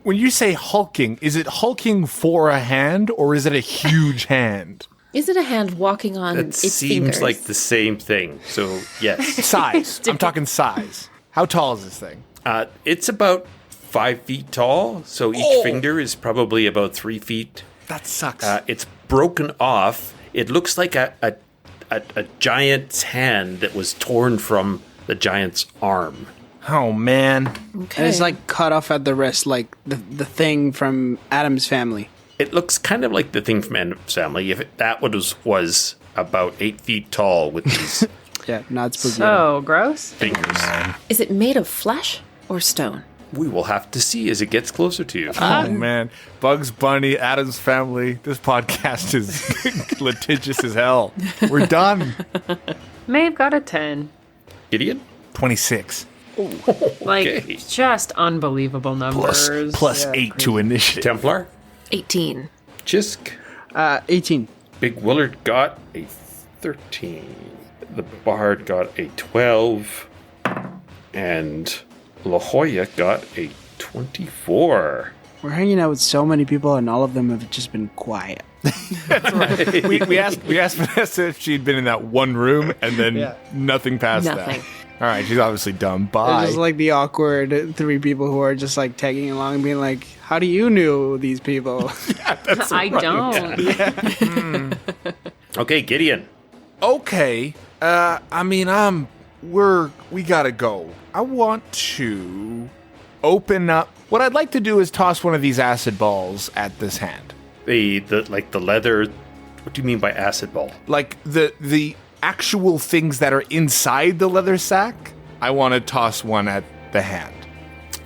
When you say hulking, is it hulking for a hand or is it a huge hand? Is it a hand walking on It its seems fingers? like the same thing. So, yes. Size. I'm talking size. How tall is this thing? It's about 5 feet tall, so each finger is probably about 3 feet. That sucks. It's broken off. It looks like a giant's hand that was torn from the giant's arm. Oh, man. Okay. And it's like cut off at the wrist, like the thing from Adam's family. It looks kind of like the thing from Adam's family. If that was about 8 feet tall with these Yeah, not spooky. So gross. fingers. Is it made of flesh or stone? We will have to see as it gets closer to you. Oh, man. Bugs Bunny, Adam's Family. This podcast is litigious as hell. We're done. Maeve got a 10. Gideon? 26. Like, Okay. just unbelievable numbers. Plus 8 to initiative. Templar? 18. Xisk? 18. Big Willard got a 13. The Bard got a 12. And La Jolla got a 24. We're hanging out with so many people, and all of them have just been quiet. we asked Vanessa if she'd been in that one room, and then nothing past Nothing. that. All right, she's obviously dumb. They're Bye. just like the awkward 3 people who are just like tagging along and being like, "How do you know these people?" I don't. Okay, Gideon. Okay. We gotta go. I want to open up. What I'd like to do is toss one of these acid balls at this hand. The leather. What do you mean by acid ball? Like the actual things that are inside the leather sack. I want to toss one at the hand.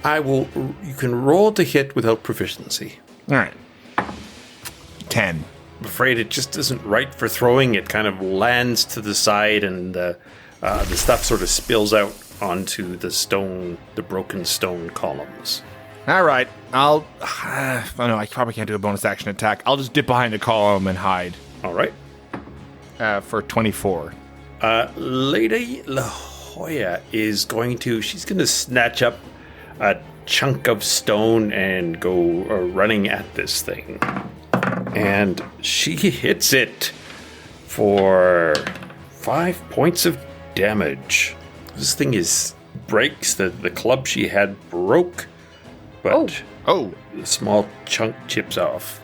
You can roll to hit without proficiency. All right. 10. I'm afraid it just isn't right for throwing. It kind of lands to the side, and the stuff sort of spills out onto the broken stone columns. All right. Oh no, I probably can't do a bonus action attack. I'll just dip behind a column and hide. All right. For 24. Lady La Jolla she's going to snatch up a chunk of stone and go running at this thing. And she hits it for 5 points of damage. This thing breaks. The club she had broke, but Oh. the small chunk chips off.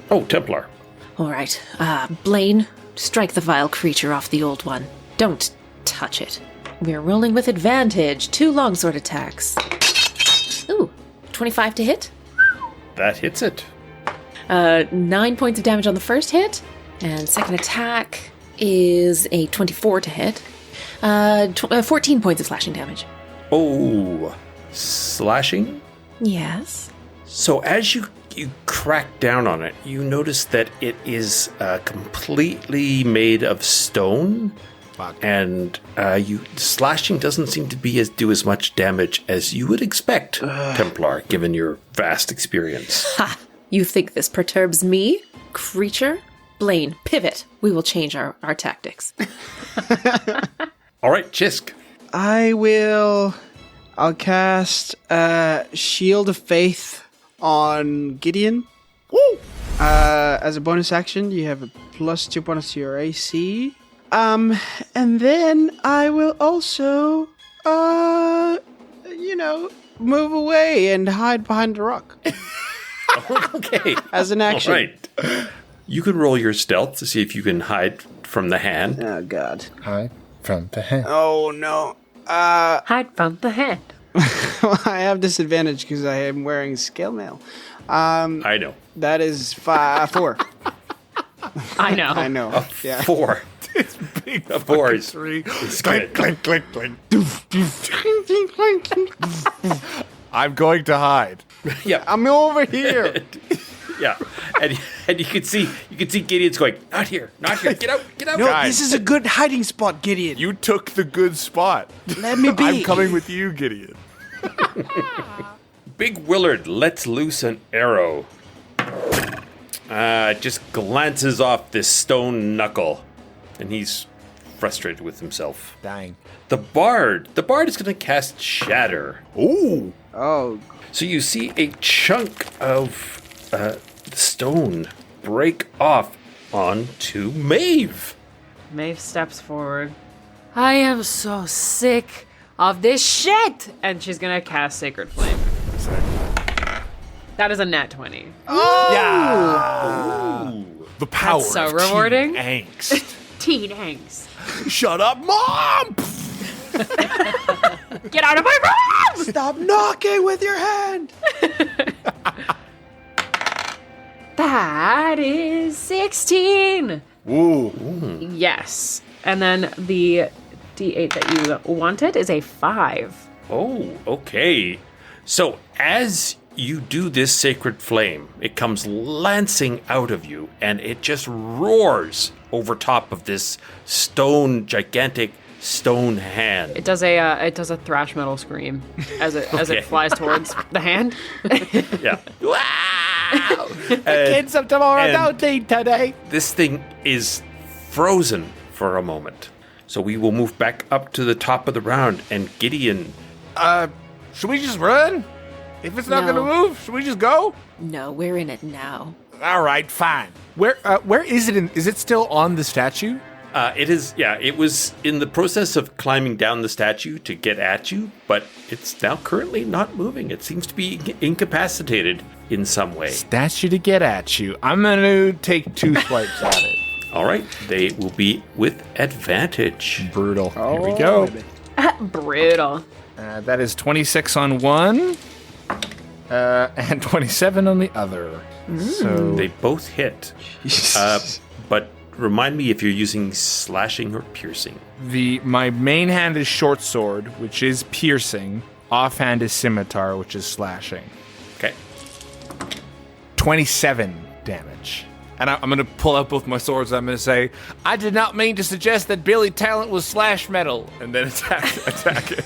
Oh, Templar. All right. Blaine, strike the vile creature off the old one. Don't touch it. We're rolling with advantage. 2 longsword attacks. Ooh, 25 to hit. That hits it. 9 points of damage on the first hit. And second attack is a 24 to hit. 14 points of slashing damage. Oh, slashing? Yes. So as you crack down on it, you notice that it is completely made of stone. Fuck. And slashing doesn't seem to do as much damage as you would expect, Templar, given your vast experience. Ha! You think this perturbs me? Creature? Blaine, pivot. We will change our tactics. All right, Xisk. I'll cast Shield of Faith on Gideon. Woo! As a bonus action, you have a +2 bonus to your AC. And then I will also, move away and hide behind the rock Okay. as an action. All right. You can roll your stealth to see if you can hide from the hand. Oh, God. Hide from the hand. Oh, no. Hide from the hand. I have disadvantage because I am wearing scale mail. I know. That is 4. I know. I know. Yeah. 4. It's big. A 4 is 3. it's Clink, good. clink, clink, clink. I'm going to hide. Yeah. I'm over here. Yeah, and you can see Gideon's going, not here, get out. No, Guys. this is a good hiding spot, Gideon. You took the good spot. Let me be. I'm coming with you, Gideon. Big Willard lets loose an arrow. Just glances off this stone knuckle, and he's frustrated with himself. Dang. The bard is going to cast Shatter. Ooh. Oh, So you see a chunk of stone break off onto Maeve. Maeve steps forward. I am so sick of this shit! And she's gonna cast Sacred Flame. That is a nat 20. The power That's so of rewarding. teen angst. Teen angst. Shut up, Mom! Get out of my room! stop knocking with your hand. That is 16. Ooh. Yes. And then the D8 that you wanted is a 5. Oh, okay. So as you do this sacred flame, it comes lancing out of you, and it just roars over top of this gigantic stone hand. It does a thrash metal scream as it flies towards the hand. Yeah. Wow! Kids of tomorrow and- don't eat today. This thing is frozen for a moment. So we will move back up to the top of the round, and Gideon. Should we just run? If it's not No. going to move, should we just go? No, we're in it now. All right, fine. Where is it? Is it still on the statue? It is, yeah, it was in the process of climbing down the statue to get at you, but it's now currently not moving. It seems to be incapacitated in some way. Statue to get at you. I'm going to take 2 swipes at it. All right, they will be with advantage. Brutal. Here we go. Brutal. That is 26 on one, and 27 on the other. So They both hit. But remind me if you're using slashing or piercing. my main hand is short sword, which is piercing. Offhand is scimitar, which is slashing. Okay. 27 damage. And I'm going to pull out both my swords. I'm going to say, I did not mean to suggest that Billy Talent was slash metal. And then attack it.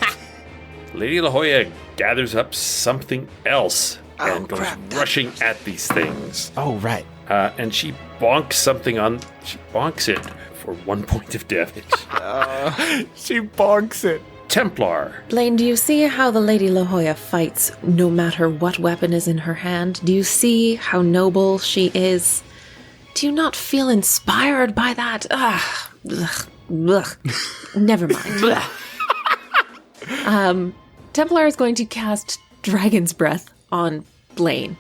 Lady La Jolla gathers up something else and goes rushing at these things. Oh, right. And she bonks it for 1 point of damage. She bonks it. Templar. Blaine, do you see how the Lady La Jolla fights no matter what weapon is in her hand? Do you see how noble she is? Do you not feel inspired by that? Never mind. Templar is going to cast Dragon's Breath on Blaine.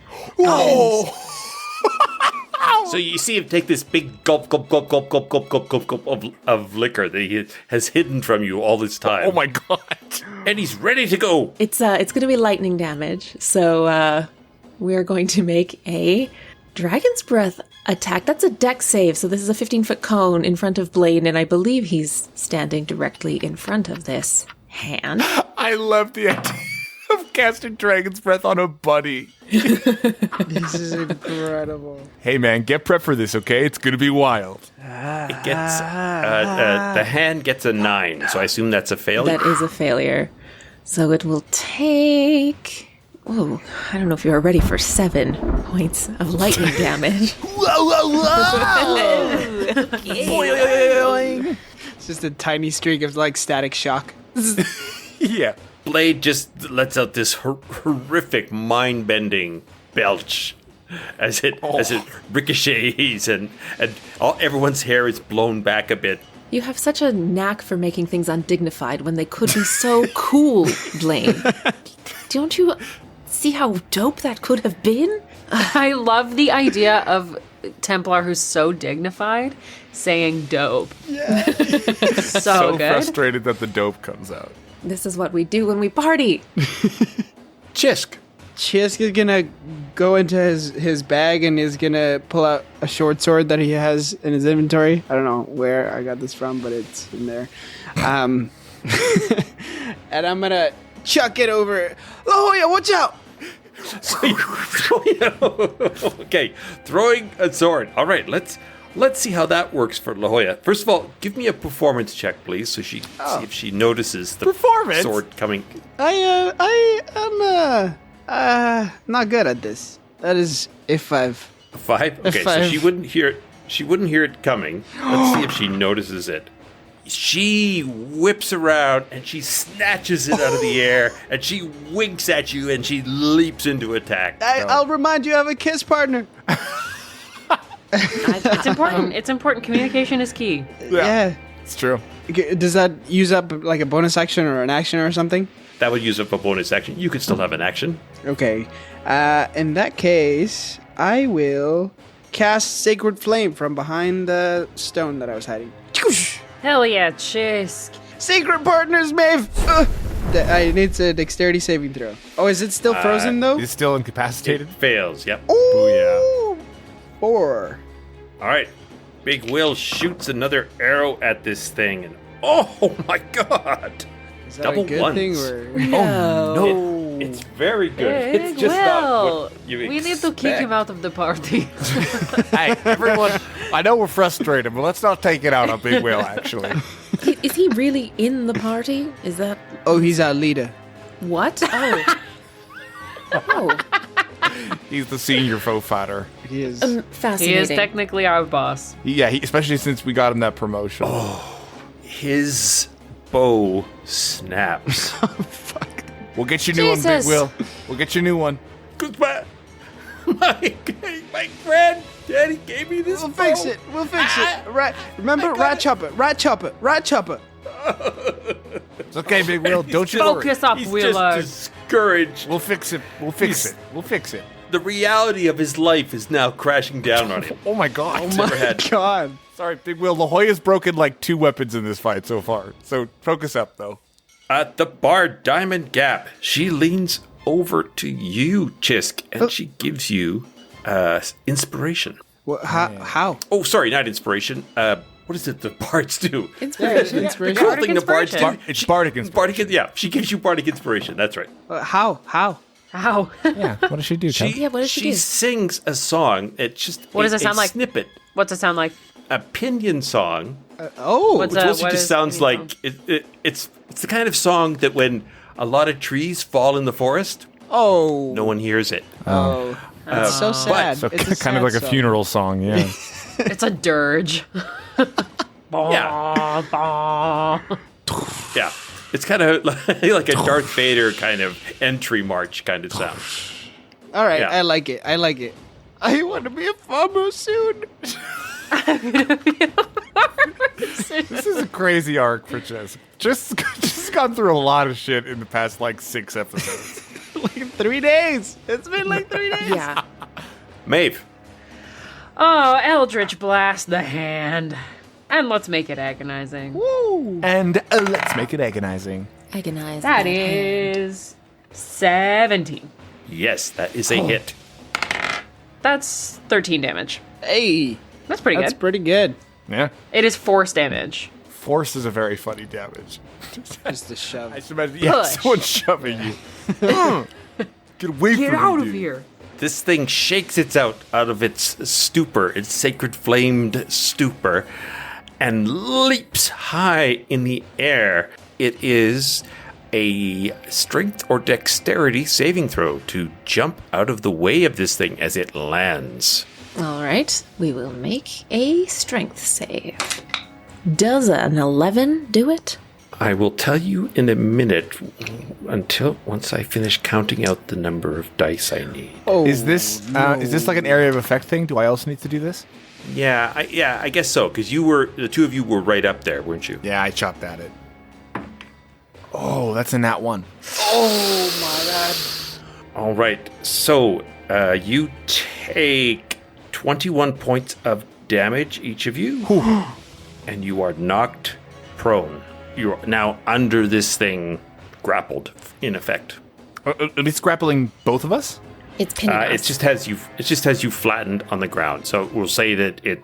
So you see him take this big gulp of liquor that he has hidden from you all this time. Oh my god. And he's ready to go. It's going to be lightning damage, so we are going to make a Dragon's Breath attack. That's a dex save, so this is a 15-foot cone in front of Blaine, and I believe he's standing directly in front of this hand. I love the idea of casting Dragon's Breath on a buddy. This is incredible. Hey man, get prepped for this, okay? It's gonna be wild. It gets the hand gets a 9, so I assume that's a failure. That is a failure. So it will take... Oh, I don't know if you are ready for 7 points of lightning damage. It's just a tiny streak of like static shock. Yeah. Blade just lets out this horrific, mind-bending belch as it ricochets and everyone's hair is blown back a bit. You have such a knack for making things undignified when they could be so cool, Blaine. Don't you see how dope that could have been? I love the idea of Templar who's so dignified saying dope. Yeah. so good. Frustrated that the dope comes out. This is what we do when we party. Xisk. Xisk is gonna go into his bag and is gonna pull out a short sword that he has in his inventory. I don't know where I got this from, but it's in there. And I'm gonna chuck it over. La Jolla, watch out! Okay, throwing a sword. All right, let's see how that works for La Jolla. First of all, give me a performance check, please, so see if she notices the Performance? sword coming. I am not good at this. That is a 5. 5? Okay, so five. she wouldn't hear it. She wouldn't hear it coming. Let's see if she notices it. She whips around and she snatches it out of the air and she winks at you and she leaps into attack. I'll remind you, I have a kiss partner. It's important. It's important. Communication is key. Yeah. It's true. Does that use up like a bonus action or an action or something? That would use up a bonus action. You could still have an action. Okay. In that case, I will cast Sacred Flame from behind the stone that I was hiding. Hell yeah, Xisk. Secret partners, Maeve! I need a dexterity saving throw. Oh, is it still frozen though? He's still incapacitated. It fails, yep. Ooh, 4. All right. Big Will shoots another arrow at this thing. And oh my god. Is that Double a good ones. thing or? No. It's very good. Big It's just not what you we need to kick him out of the party. Hey, everyone, I know we're frustrated, but let's not take it out on Big Will, actually. Is he really in the party? Is that Oh, he's our leader. what? Oh. Oh, He's the senior foe fighter. He is. He fascinating. is technically our boss. Yeah, especially since we got him that promotion. His bow snaps. We'll get you a new one, Big Jesus. Will. We'll get you a new one. Because my friend Daddy gave me this We'll fix bow. it. We'll fix it. Right. Remember, rat chopper. Rat chopper. Rat chopper. It's okay, Big Will. Don't you worry. Focus up, He's Wheeler. just discouraged. We'll fix it. We'll fix He's- it. We'll fix it. The reality of his life is now crashing down on him. Oh my god. Oh my God. Sorry, Big Will. La Jolla's broken like 2 weapons in this fight so far. So focus up, though. At the bar Diamond Gap, she leans over to you, Xisk, and she gives you inspiration. What, how? Oh, sorry, not inspiration. What is it the bards do? Inspiration. The cool thing the bards do. inspiration. It's bardic inspiration. Yeah, she gives you bardic inspiration. That's right. How? Ow. Yeah, what does she do, Tom? Yeah, what does she do? sings a song. It's just What does it sound a like? Snippet, What's it sound like? a pinion song. Oh. What's Which mostly what just is sounds Pinion like it's the kind of song that when a lot of trees fall in the forest, Oh. no one hears it. Oh. That's so sad. So It's a kind of sad like a song. funeral song, yeah. It's a dirge. Yeah. Yeah. It's kind of like a Darth Vader kind of entry march kind of sound. All right. Yeah. I like it. I want to be a farmer soon. This is a crazy arc for Jess. Just gone through a lot of shit in the past, like, 6 episodes. Like 3 days. It's been like 3 days. Yeah. Maeve. Oh, Eldritch Blast the hand. And let's make it agonizing. Woo. And let's make it agonizing. Agonize. That is 17. Yes, that is a hit. That's 13 damage. Hey. That's pretty That's good. pretty good. Yeah. It is force damage. Force is a very funny damage. Just a shove. I just imagine, yeah, Push. someone shoving you. Get away Get from me, out of dude. here. This thing shakes out of its stupor, its sacred flamed stupor, and leaps high in the air. It is a strength or dexterity saving throw to jump out of the way of this thing as it lands. All right. We will make a strength save. Does an 11 do it? I will tell you in a minute once I finish counting out the number of dice I need. Oh. Is this like an area of effect thing? Do I also need to do this? Yeah, I guess so, because the two of you were right up there, weren't you? Yeah, I chopped at it. Oh, that's a nat 1. All right, so you take 21 points of damage, each of you, and you are knocked prone. You're now under this thing, grappled, in effect. It's grappling both of us? It's pinning us. It just has you flattened on the ground. So we'll say that it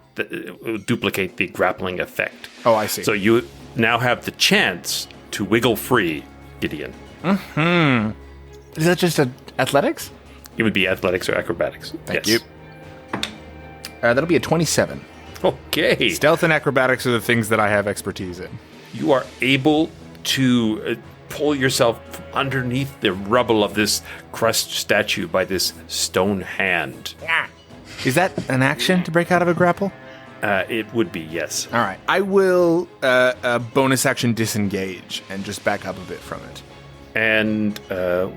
will duplicate the grappling effect. Oh, I see. So you now have the chance to wiggle free, Gideon. Is that just athletics? It would be athletics or acrobatics. Thank you. That'll be a 27. Okay. Stealth and acrobatics are the things that I have expertise in. You are able to pull yourself from underneath the rubble of this crushed statue by this stone hand. Is that an action to break out of a grapple? It would be, yes. All right. I will bonus action disengage and just back up a bit from it. And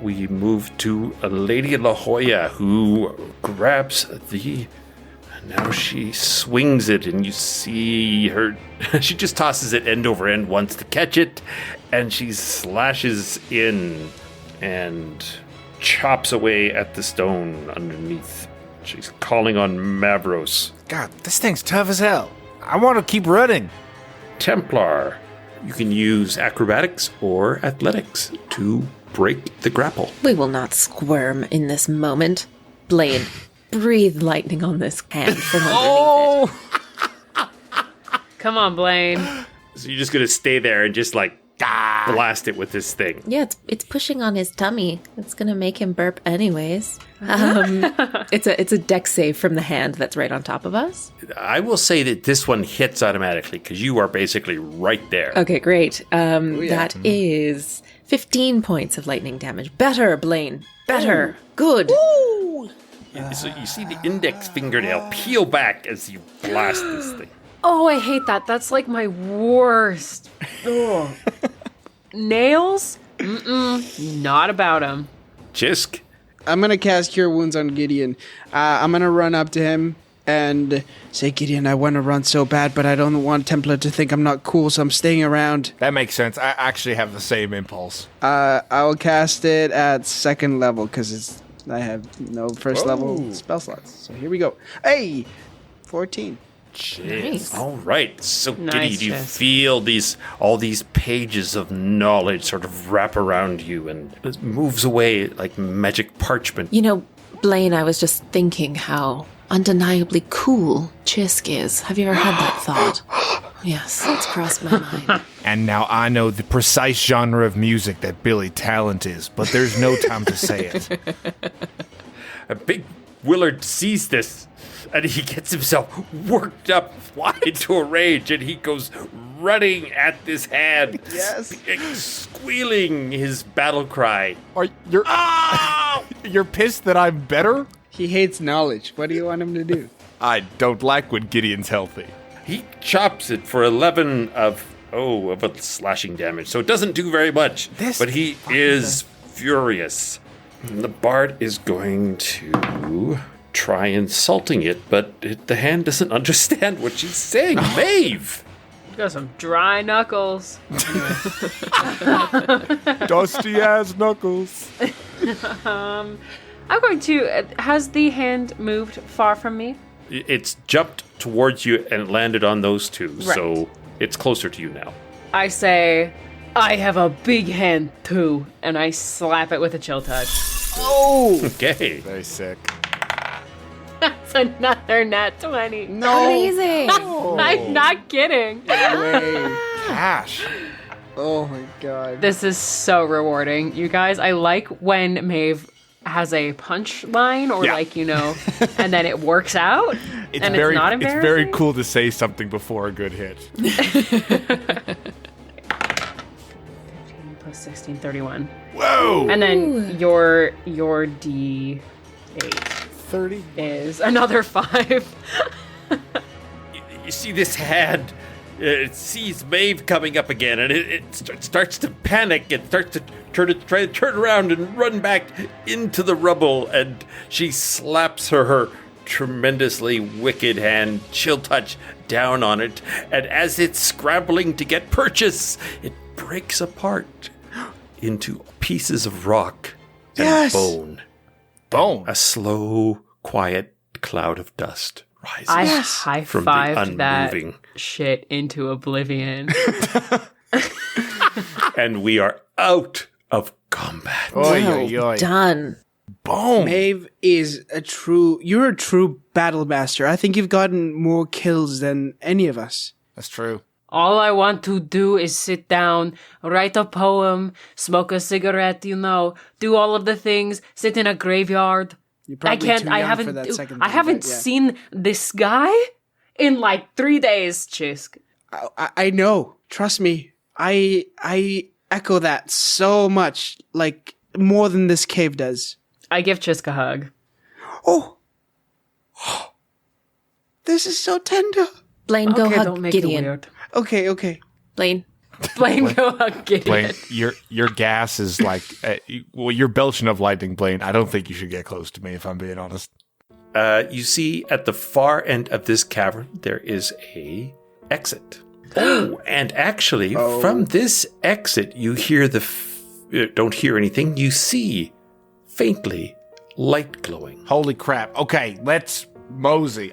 we move to Lady La Jolla, who grabs the... Now she swings it, and you see her... She just tosses it end over end once to catch it, and she slashes in and chops away at the stone underneath. She's calling on Mavros. God, this thing's tough as hell. I want to keep running. Templar, you can use acrobatics or athletics to break the grapple. We will not squirm in this moment. Blade, breathe lightning on this hand from underneath it. Come on, Blaine. So you're just going to stay there and just blast it with this thing. Yeah, it's pushing on his tummy. It's gonna make him burp anyways. It's a dex save from the hand that's right on top of us. I will say that this one hits automatically because you are basically right there. Okay, great. That is 15 points of lightning damage. Better, Blaine. Better. Good. So you see the index fingernail peel back as you blast this thing. Oh, I hate that. That's like my worst. Ugh. Nails? Not about them. Xisk, I'm going to cast Cure Wounds on Gideon. I'm going to run up to him and say, Gideon, I want to run so bad, but I don't want Templar to think I'm not cool, so I'm staying around. That makes sense. I actually have the same impulse. I'll cast it at 2nd level because I have no first level spell slots. So here we go. Hey! 14. Nice. All right. So, Nice, Giddy, do you Xisk. feel all these pages of knowledge sort of wrap around you and it moves away like magic parchment? You know, Blaine, I was just thinking how undeniably cool Xisk is. Have you ever had that thought? Yes, it's crossed my mind. And now I know the precise genre of music that Billy Talent is, but there's no time to say it. A big Willard sees this and he gets himself worked up into a rage and he goes running at this hand. Yes. Squealing his battle cry. You're pissed that I'm better? He hates knowledge. What do you want him to do? I don't like when Gideon's healthy. He chops it for 11 of slashing damage. So it doesn't do very much. But he is furious. And the bard is going to try insulting it, but the hand doesn't understand what she's saying. Maeve! Got some dry knuckles. Dusty ass knuckles. I'm going to... Has the hand moved far from me? It's jumped towards you and landed on those two, Right. so it's closer to you now. I say, I have a big hand too, and I slap it with a chill touch. Okay. Very sick. That's another nat 20. Amazing. I'm not kidding. Way. Cash. Oh my god. This is so rewarding, you guys. I like when Maeve has a punch line or and then it works out. It's and very, it's not it's embarrassing. very cool to say something before a good hit. 15 plus 16, 31. Whoa! And then your D8 30. is another 5. You see this hand, it sees Maeve coming up again, and it starts to panic and starts to try to turn around and run back into the rubble, and she slaps her tremendously wicked hand, chill touch, down on it, and as it's scrambling to get purchase, it breaks apart into pieces of rock and bone. Bone. A slow, quiet cloud of dust rises I from the high-fived that unmoving. shit into oblivion. And we are out of combat. Done. Boom. Maeve is you're a true battle master. I think you've gotten more kills than any of us. That's true. All I want to do is sit down, write a poem, smoke a cigarette, do all of the things, sit in a graveyard. You're I probably can't. too I young haven't. for that second I thing, haven't but yeah. seen this guy in like 3 days, Xisk. I know. Trust me. I echo that so much, like more than this cave does. I give Xisk a hug. Oh, this is so tender. Blaine, go Okay, hug don't make Gideon. it weird. Okay. Blaine. Blaine, go hug Gideon. Blaine, your gas is like, you're belching of lightning, Blaine. I don't think you should get close to me, if I'm being honest. You see at the far end of this cavern, there is a exit. Oh, and actually, from this exit, you hear don't hear anything. You see faintly light glowing. Holy crap. Okay, let's mosey.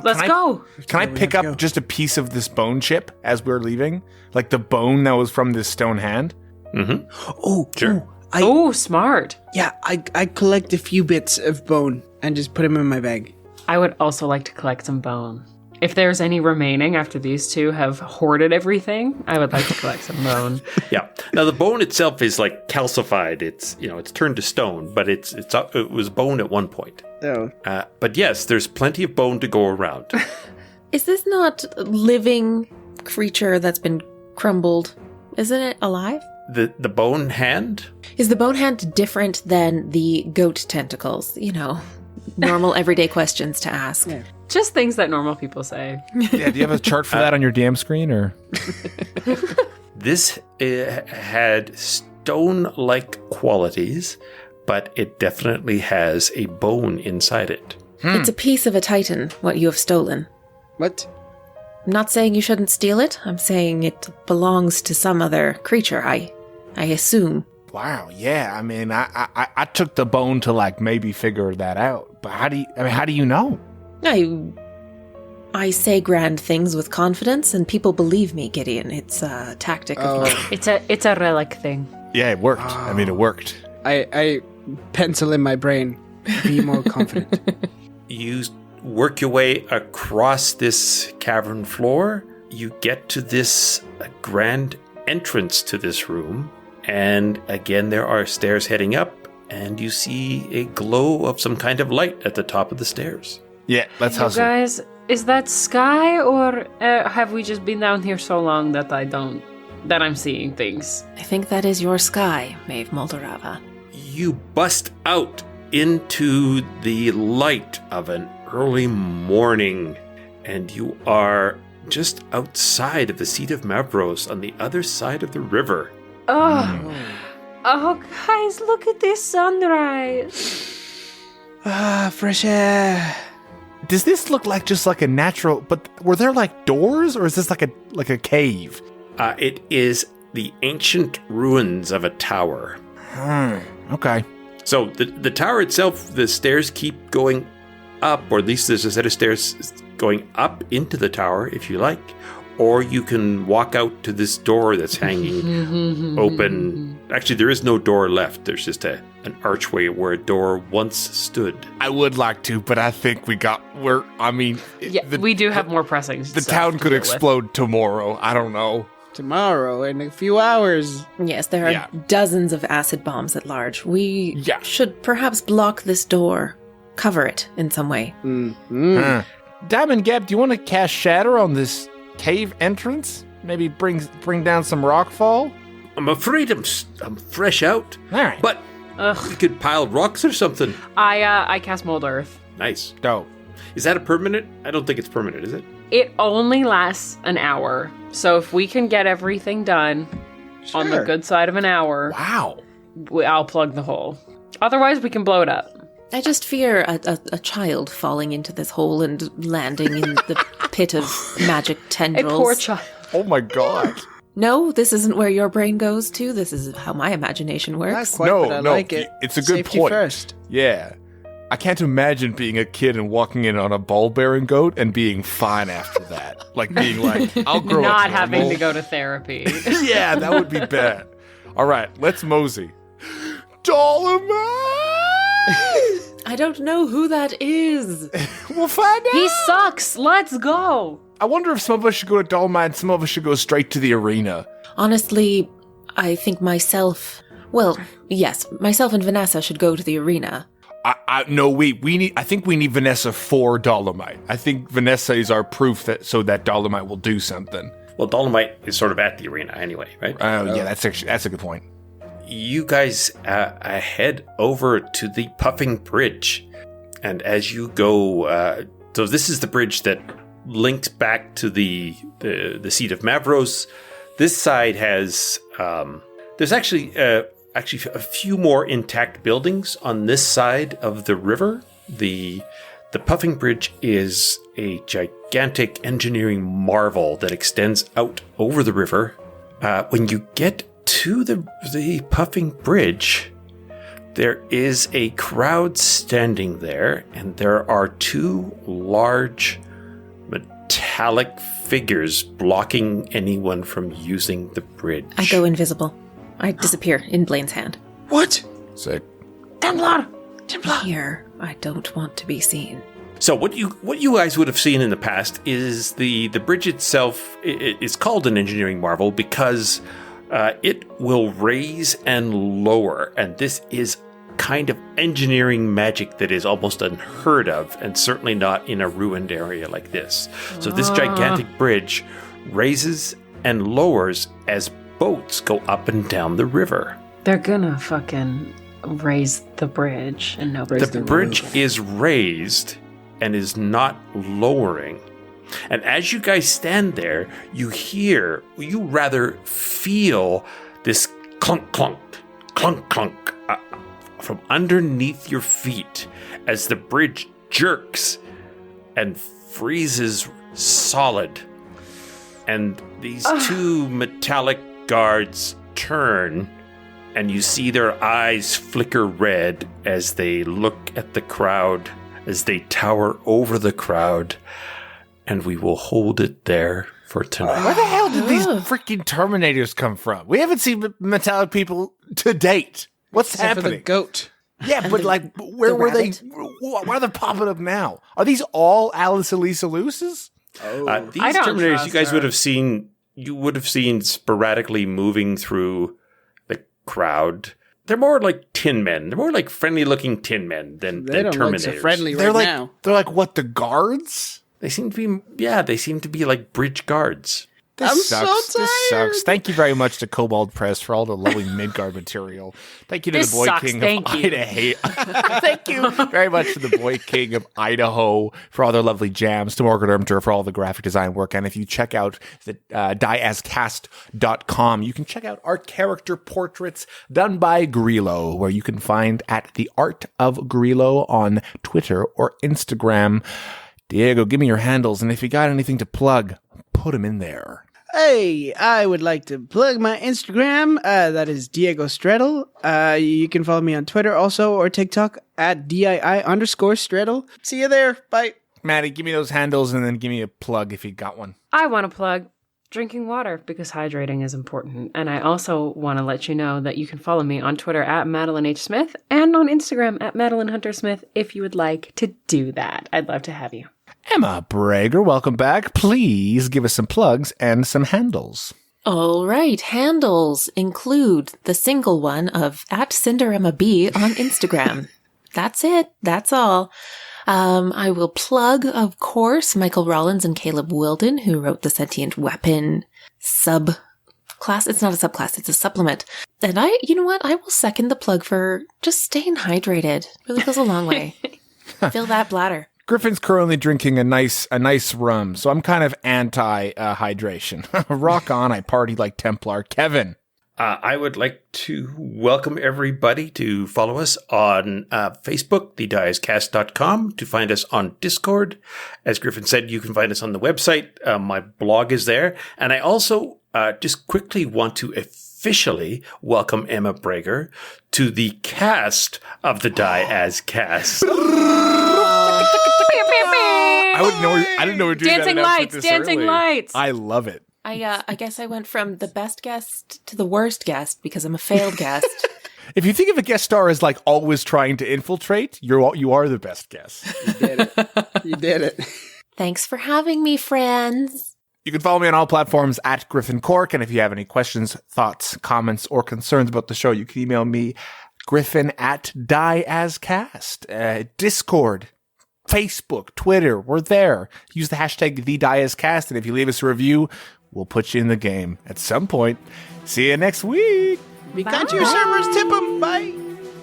Let's go. Can I pick up just a piece of this bone chip as we're leaving? Like the bone that was from this stone hand? Mm-hmm. Oh, Sure. Oh, smart. Yeah, I collect a few bits of bone and just put them in my bag. I would also like to collect some bone. If there's any remaining after these two have hoarded everything, I would like to collect some bone. Yeah. Now the bone itself is like calcified. It's it's turned to stone, but it was bone at one point. Oh. But yes, there's plenty of bone to go around. Is this not a living creature that's been crumbled? Isn't it alive? The bone hand. Is the bone hand different than the goat tentacles? You know, normal everyday questions to ask. Yeah. Just things that normal people say. Yeah, do you have a chart for that on your DM screen, or? This had stone-like qualities, but it definitely has a bone inside it. It's a piece of a titan, what you have stolen. What? I'm not saying you shouldn't steal it. I'm saying it belongs to some other creature, I assume. Wow, yeah. I mean, I took the bone to like maybe figure that out. But how do you know? I say grand things with confidence, and people believe me, Gideon. It's a tactic of mine. It's a relic thing. Yeah, it worked. I mean, it worked. I pencil in my brain. Be more confident. You work your way across this cavern floor. You get to this grand entrance to this room. And again, there are stairs heading up. And you see a glow of some kind of light at the top of the stairs. Yeah, let's You hustle. guys, is that sky, or have we just been down here so long that I'm seeing things? I think that is your sky, Maeve Maldorava. You bust out into the light of an early morning, and you are just outside of the seat of Mavros on the other side of the river. Oh, guys, look at this sunrise. Fresh air. Does this look like just like a natural? But were there like doors, or is this like a cave? It is the ancient ruins of a tower. Okay. So the tower itself, the stairs keep going up, or at least there's a set of stairs going up into the tower, if you like. Or you can walk out to this door that's hanging open. Actually, there is no door left. There's just an archway where a door once stood. I would like to, but I think we do have more pressing The stuff town to could deal with. explode tomorrow. I don't know. Tomorrow, in a few hours. Yes, there are Yeah. dozens of acid bombs at large. We Yeah. should perhaps block this door, cover it in some way. Diamond Gap, do you want to cast Shatter on this cave entrance? Maybe bring down some rockfall? I'm afraid I'm fresh out. All right. But you could pile rocks or something. I cast Mold Earth. Nice. Dope. Is that a permanent? I don't think it's permanent, is it? It only lasts an hour. So if we can get everything done on the Sure. good side of an hour, Wow. I'll plug the hole. Otherwise, we can blow it up. I just fear a child falling into this hole and landing in the pit of magic A tendrils. poor child. Oh my god. No, this isn't where your brain goes to. This is how my imagination Not works. quite, No, but I no, like it. it's a good Safety point. first. Yeah. I can't imagine being a kid and walking in on a ball-bearing goat and being fine after that. Like being like, I'll grow up Not having normal. to go to therapy. Yeah, that would be bad. All right, let's mosey. Dolomite! I don't know who that is. We'll find out. He sucks. Let's go. I wonder if some of us should go to Dolomite and some of us should go straight to the arena. Honestly, I think myself and Vanessa should go to the arena. No, we need. I think we need Vanessa for Dolomite. I think Vanessa is our proof that Dolomite will do something. Well, Dolomite is sort of at the arena anyway, right? Yeah, that's a good point. You guys head over to the Puffing Bridge, and as you go, so this is the bridge that linked back to the seat of Mavros. This side has there's actually a few more intact buildings on this side of the river. The Puffing Bridge is a gigantic engineering marvel that extends out over the river. When you get to the Puffing Bridge, there is a crowd standing there, and there are two large metallic figures blocking anyone from using the bridge. I go invisible. I disappear in Blaine's hand. What? Sick. Templar! Here, I don't want to be seen. So what you guys would have seen in the past is the bridge itself. It's called an engineering marvel because it will raise and lower, and this is kind of engineering magic that is almost unheard of, and certainly not in a ruined area like this. So this gigantic bridge raises and lowers as boats go up and down the river. They're gonna fucking raise the bridge and nobody's The gonna bridge move it. is raised and is not lowering. And as you guys stand there, you feel this clunk, clunk, clunk, clunk from underneath your feet as the bridge jerks and freezes solid. And these two metallic guards turn, and you see their eyes flicker red as they look at the crowd, as they tower over the crowd, and we will hold it there for tonight. Where the hell did these freaking Terminators come from? We haven't seen metallic people to date. What's Except for the happening? goat. Yeah, but like, where the were they? rabbit. Why are they popping up now? Are these all Alice Elisa Luces? These I don't Terminators trust you guys her. would have seen. You would have seen sporadically moving through the crowd. They're more like tin men. They're more like friendly-looking tin men than They don't Terminators. look so friendly They're right like now. they're like what, the guards? They seem to be like bridge guards. This I'm sucks. so This tired. sucks. Thank you very much to Kobold Press for all the lovely Midgard material. Thank you to This the Boy sucks. King Thank of you. Idaho. Thank you very much to the Boy King of Idaho for all their lovely jams, to Morgan Ermter for all the graphic design work. And if you check out the dieascast.com, you can check out art character portraits done by Grillo, where you can find at the Art of Grillo on Twitter or Instagram. Diego, give me your handles, and if you got anything to plug, put them in there. Hey, I would like to plug my Instagram. That is Diego Stredel. You can follow me on Twitter also, or TikTok at DII_Stredel. See you there. Bye. Maddie, give me those handles and then give me a plug if you got one. I want to plug drinking water because hydrating is important. And I also want to let you know that you can follow me on Twitter at Madeline H. Smith and on Instagram at Madeline Hunter Smith if you would like to do that. I'd love to have you. Emma Brager, welcome back. Please give us some plugs and some handles. All right, handles include the single one of @CinderemmaB on Instagram. That's it. That's all. I will plug, of course, Michael Rollins and Caleb Wilden, who wrote the Sentient Weapon subclass. It's not a subclass, it's a supplement. And you know what? I will second the plug for just staying hydrated. Really goes a long way. Fill that bladder. Griffin's currently drinking a nice rum, so I'm kind of anti-hydration. Rock on, I party like Templar. Kevin. I would like to welcome everybody to follow us on Facebook, thediascast.com, to find us on Discord. As Griffin said, you can find us on the website. My blog is there. And I also just quickly want to officially welcome Emma Brager to the cast of the Diascast. I didn't know we were doing Dancing that lights, this dancing early. lights. I love it. I guess I went from the best guest to the worst guest because I'm a failed guest. If you think of a guest star as like always trying to infiltrate, you are the best guest. You did it. Thanks for having me, friends. You can follow me on all platforms at Griffin Cork, and if you have any questions, thoughts, comments, or concerns about the show, you can email me Griffin at DieAsCast. Discord, Facebook, Twitter, we're there. Use the hashtag TheDieAsCast, and if you leave us a review, we'll put you in the game at some point. See you next week. Be kind to your servers. Tip them. Bye.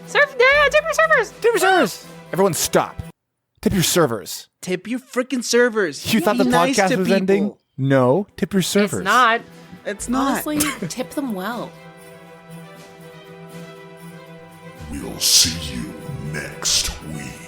Tip your servers. Tip your servers. Everyone stop. Tip your servers. Tip your freaking servers. You thought the Be nice podcast to was people. ending? No. Tip your servers. It's not. It's not. Honestly, tip them well. We'll see you next week.